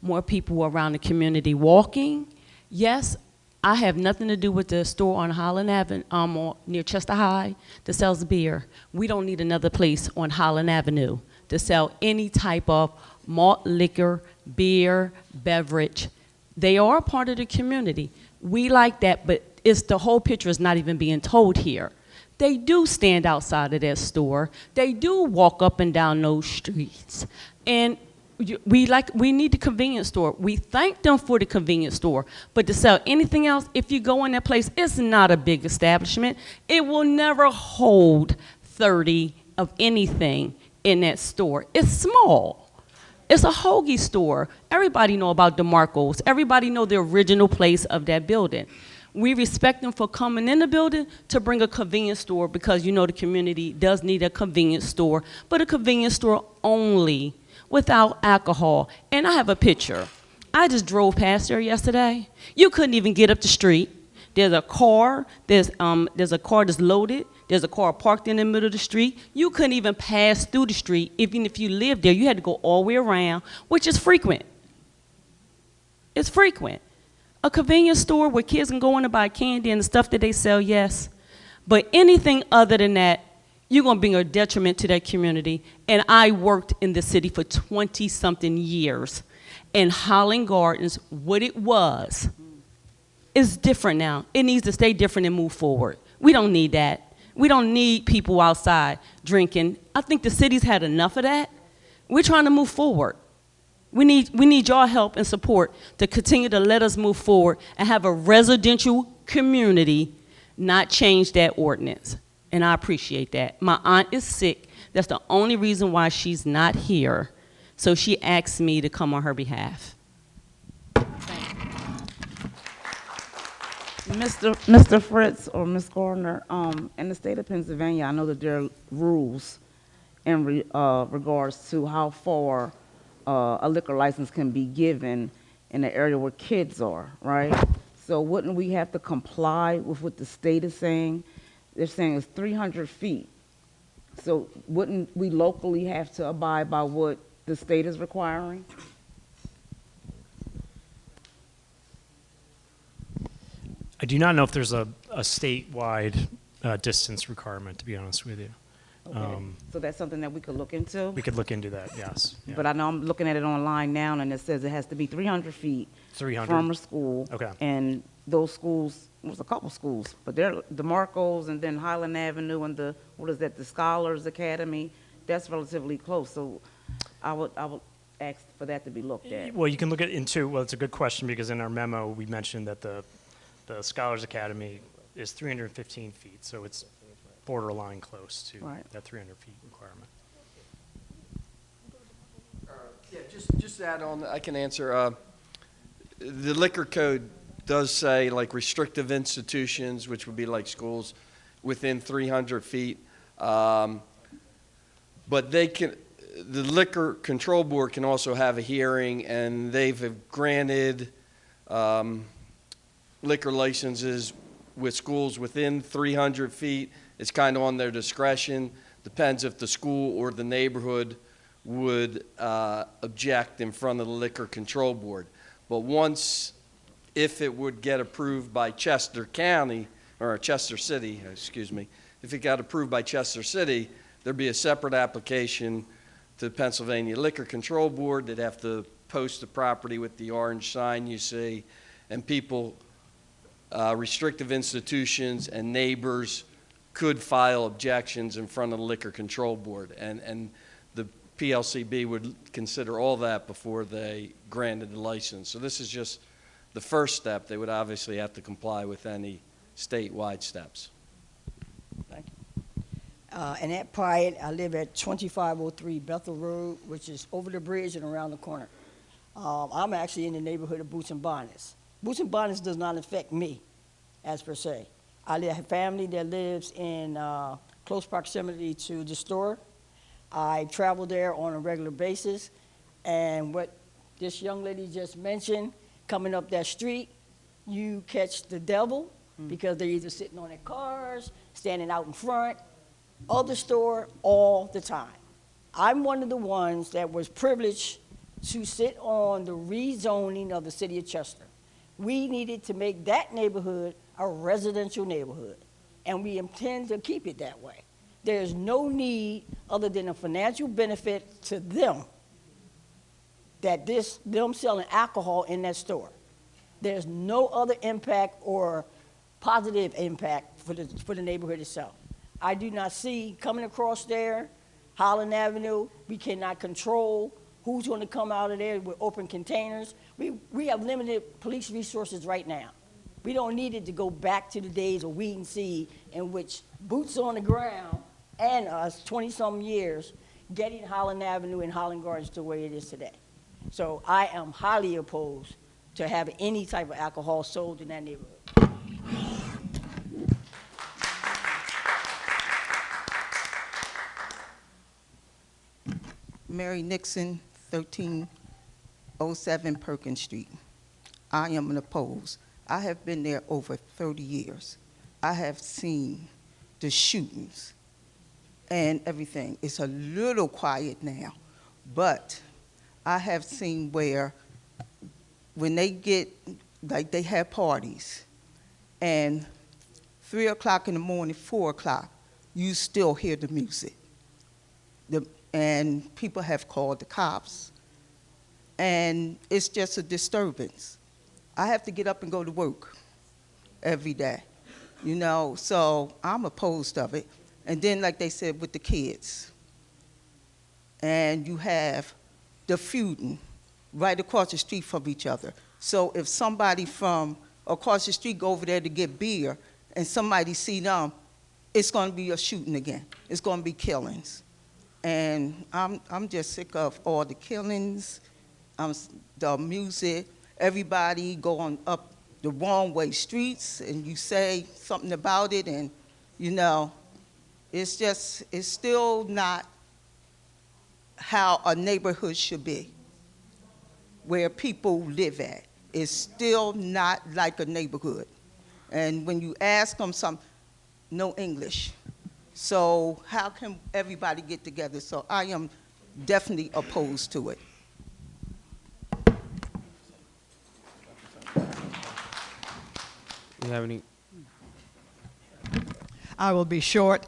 more people around the community walking. Yes, I have nothing to do with the store on Highland Avenue, near Chester High, that sells beer. We don't need another place on Highland Avenue to sell any type of malt liquor, beer, beverage. They are part of the community. We like that, but it's the whole picture is not even being told here. They do stand outside of their store. They do walk up and down those streets. And we need the convenience store. We thank them for the convenience store, but to sell anything else, if you go in that place, it's not a big establishment. It will never hold 30 of anything in that store. It's small. It's a hoagie store. Everybody know about DeMarco's. Everybody know the original place of that building. We respect them for coming in the building to bring a convenience store because you know the community does need a convenience store, but a convenience store only without alcohol. And I have a picture. I just drove past there yesterday. You couldn't even get up the street. There's a car that's loaded. There's a car parked in the middle of the street. You couldn't even pass through the street. Even if you lived there, you had to go all the way around, which is frequent. It's frequent. A convenience store where kids can go in and buy candy and the stuff that they sell, yes. But anything other than that, you're going to bring a detriment to that community. And I worked in the city for 20-something years. And Highland Gardens, what it was, is different now. It needs to stay different and move forward. We don't need that. We don't need people outside drinking. I think the city's had enough of that. We're trying to move forward. We need your help and support to continue to let us move forward and have a residential community, not change that ordinance. And I appreciate that. My aunt is sick. That's the only reason why she's not here. So she asked me to come on her behalf. Mr. Fritz or Ms. Gardner, in the state of Pennsylvania, I know that there are rules in regards to how far a liquor license can be given in the area where kids are, right? So wouldn't we have to comply with what the state is saying? they're saying it's 300 feet. So wouldn't we locally have to abide by what the state is requiring? I do not know if there's a statewide distance requirement, to be honest with you. Okay. So that's something that we could look into? We could look into that, yes. Yeah. But I know I'm looking at it online now, and it says it has to be 300 feet 300? from a school. Okay. And those schools, there's a couple schools, but they're the Marcos and then Highland Avenue and the, what is that, the Scholars Academy, that's relatively close. So I would ask for that to be looked at. Well, you can look at into, well, it's a good question because in our memo, we mentioned that the Scholars Academy is 315 feet, so it's borderline close to that 300 feet requirement. Yeah, just to add on, I can answer. The liquor code does say like restrictive institutions, which would be like schools, within 300 feet. But they can, the Liquor Control Board can also have a hearing, and they've granted liquor licenses with schools within 300 feet. It's kind of on their discretion. Depends if the school or the neighborhood would object in front of the Liquor Control Board. But once, if it would get approved by Chester County, or Chester City, excuse me, if it got approved by Chester City, there'd be a separate application to the Pennsylvania Liquor Control Board. They'd have to post the property with the orange sign you see, and people, restrictive institutions and neighbors could file objections in front of the Liquor Control Board, and the PLCB would consider all that before they granted the license. So this is just the first step. They would obviously have to comply with any statewide steps. Thank you. Annette Pryor, I live at 2503 Bethel Road, which is over the bridge and around the corner. I'm actually in the neighborhood of Boots and Bonnets. Boots and Bonnets does not affect me, as per se. I have a family that lives in close proximity to the store. I travel there on a regular basis, and what this young lady just mentioned, coming up that street, you catch the devil because they're either sitting on their cars, standing out in front of the store all the time. I'm one of the ones that was privileged to sit on the rezoning of the city of Chester. We needed to make that neighborhood a residential neighborhood, and we intend to keep it that way. There's no need other than a financial benefit to them that them selling alcohol in that store. There's no other impact or positive impact for the neighborhood itself. I do not see coming across there, Highland Avenue, we cannot control who's going to come out of there with open containers. We have limited police resources right now. We don't need it to go back to the days of weed and seed in which boots on the ground and us, 20-some years, getting Highland Avenue and Highland Gardens to where it is today. So I am highly opposed to having any type of alcohol sold in that neighborhood. Mary Nixon, 1307 Perkins Street. I am opposed. I have been there over 30 years. I have seen the shootings and everything. It's a little quiet now, but I have seen where when they get, like they have parties, and 3 o'clock in the morning, 4 o'clock, you still hear the music. And people have called the cops, and it's just a disturbance. I have to get up and go to work every day, you know, so I'm opposed of it. And then, like they said, with the kids, and you have the feuding right across the street from each other. So if somebody from across the street go over there to get beer, and somebody see them, it's going to be a shooting again. It's going to be killings. And I'm just sick of all the killings, the music, everybody going up the wrong way streets, and you say something about it, and you know, it's still not how a neighborhood should be, where people live at. It's still not like a neighborhood. And when you ask them something, no English. So how can everybody get together? So I am definitely opposed to it. You have any? I will be short.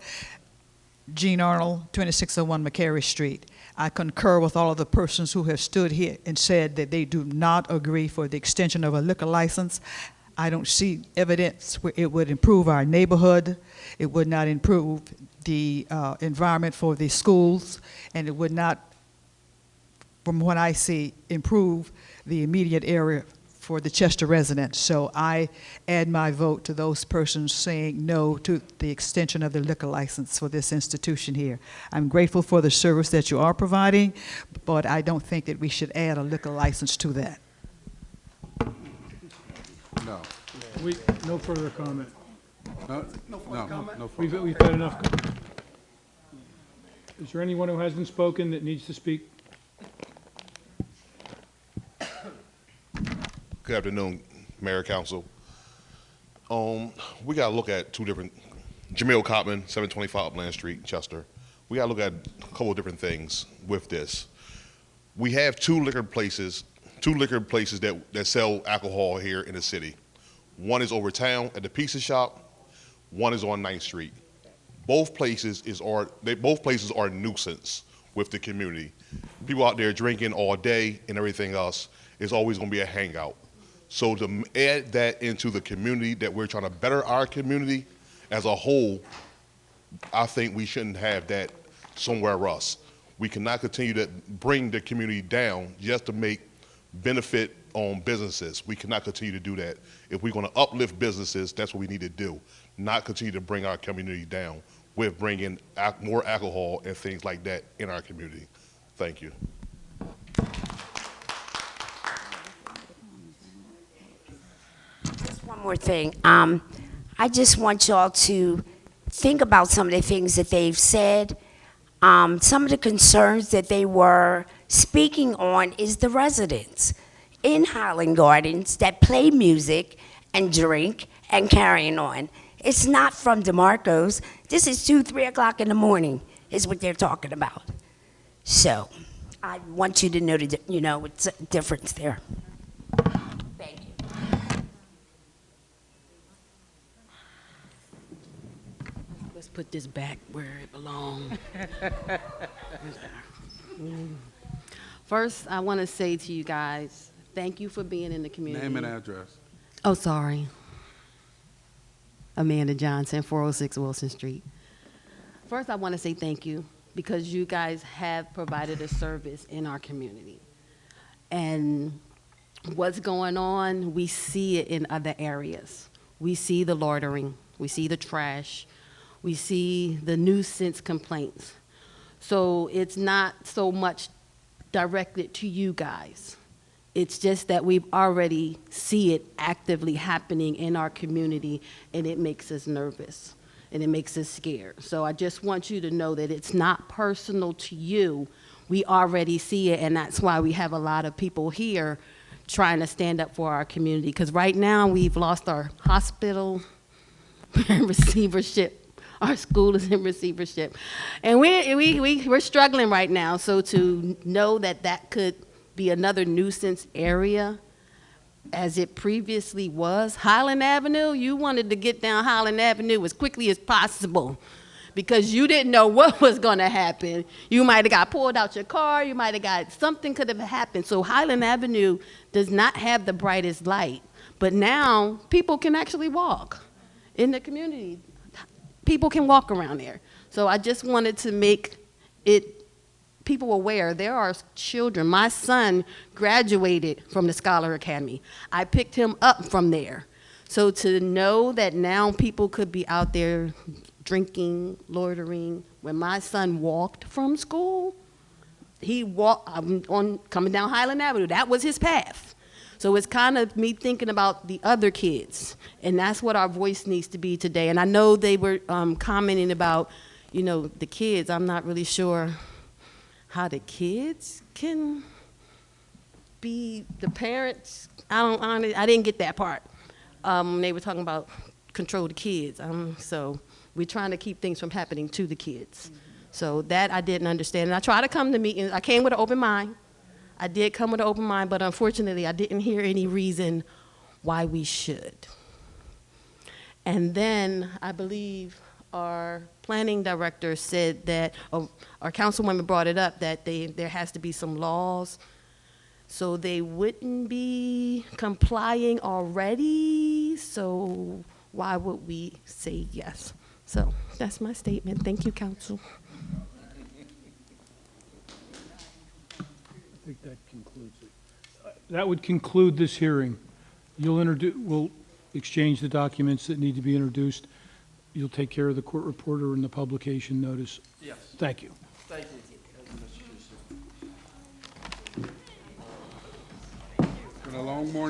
Jean Arnold, 2601 McCary Street. I concur with all of the persons who have stood here and said that they do not agree for the extension of a liquor license. I don't see evidence where it would improve our neighborhood. It would not improve the environment for the schools, and it would not, from what I see, improve the immediate area for the Chester residents. So I add my vote to those persons saying no to the extension of the liquor license for this institution here. I'm grateful for the service that you are providing, but I don't think that we should add a liquor license to that. No. No further comment. No, no further. We've had enough. Is there anyone who hasn't spoken that needs to speak? Good afternoon, Mayor, Council. We got to look at two different, Jamil Cotman, 725 Upland Street, Chester. We got to look at a couple of different things with this. We have two liquor places that sell alcohol here in the city. One is over town at the pizza shop. One is on 9th Street. Both places are a nuisance with the community. People out there drinking all day and everything else. It's always going to be a hangout. So to add that into the community, that we're trying to better our community as a whole, I think we shouldn't have that somewhere else. We cannot continue to bring the community down just to make benefit on businesses. We cannot continue to do that. If we're going to uplift businesses, that's what we need to do, not continue to bring our community down with bringing more alcohol and things like that in our community. Thank you. One more thing. I just want y'all to think about some of the things that they've said. Some of the concerns that they were speaking on is the residents in Highland Gardens that play music and drink and carrying on. It's not from DeMarco's. This is 2, 3 o'clock in the morning is what they're talking about. So I want you to know the, it's a difference there. Thank you. Let's put this back where it belongs. First, I want to say to you guys, thank you for being in the community. Name and address. Oh, sorry. Amanda Johnson, 406 Wilson Street. First, I want to say thank you because you guys have provided a service in our community. And what's going on, we see it in other areas. We see the loitering, we see the trash, we see the nuisance complaints. So it's not so much directed to you guys. It's just that we've already see it actively happening in our community, and it makes us nervous, and it makes us scared. So I just want you to know that it's not personal to you. We already see it, and that's why we have a lot of people here trying to stand up for our community. Because right now, we've lost our hospital in receivership. Our school is in receivership. And we're struggling right now. So to know that that could be another nuisance area as it previously was. Highland Avenue, you wanted to get down Highland Avenue as quickly as possible because you didn't know what was going to happen. You might have got pulled out your car, you might have got, something could have happened. So Highland Avenue does not have the brightest light, but now people can actually walk in the community. People can walk around there. So I just wanted to make it people aware there are children. My son graduated from the Scholar Academy. I picked him up from there. So to know that now people could be out there drinking, loitering. When my son walked from school, he walked coming down Highland Avenue. That was his path. So it's kind of me thinking about the other kids, and that's what our voice needs to be today. And I know they were commenting about, the kids. I'm not really sure how the kids can be the parents. I didn't get that part. They were talking about control the kids. So we're trying to keep things from happening to the kids. So that I didn't understand. And I try to come to meetings. I came with an open mind. I did come with an open mind, but unfortunately, I didn't hear any reason why we should. And then I believe our planning director said that, our councilwoman brought it up, that there has to be some laws, so they wouldn't be complying already, so why would we say yes? So that's my statement. Thank you, council. I think that concludes it. That would conclude this hearing. We'll exchange the documents that need to be introduced. You'll take care of the court reporter and the publication notice. Yes. Thank you. Thank you. Thank you, Mr. Schuster. Been a long morning.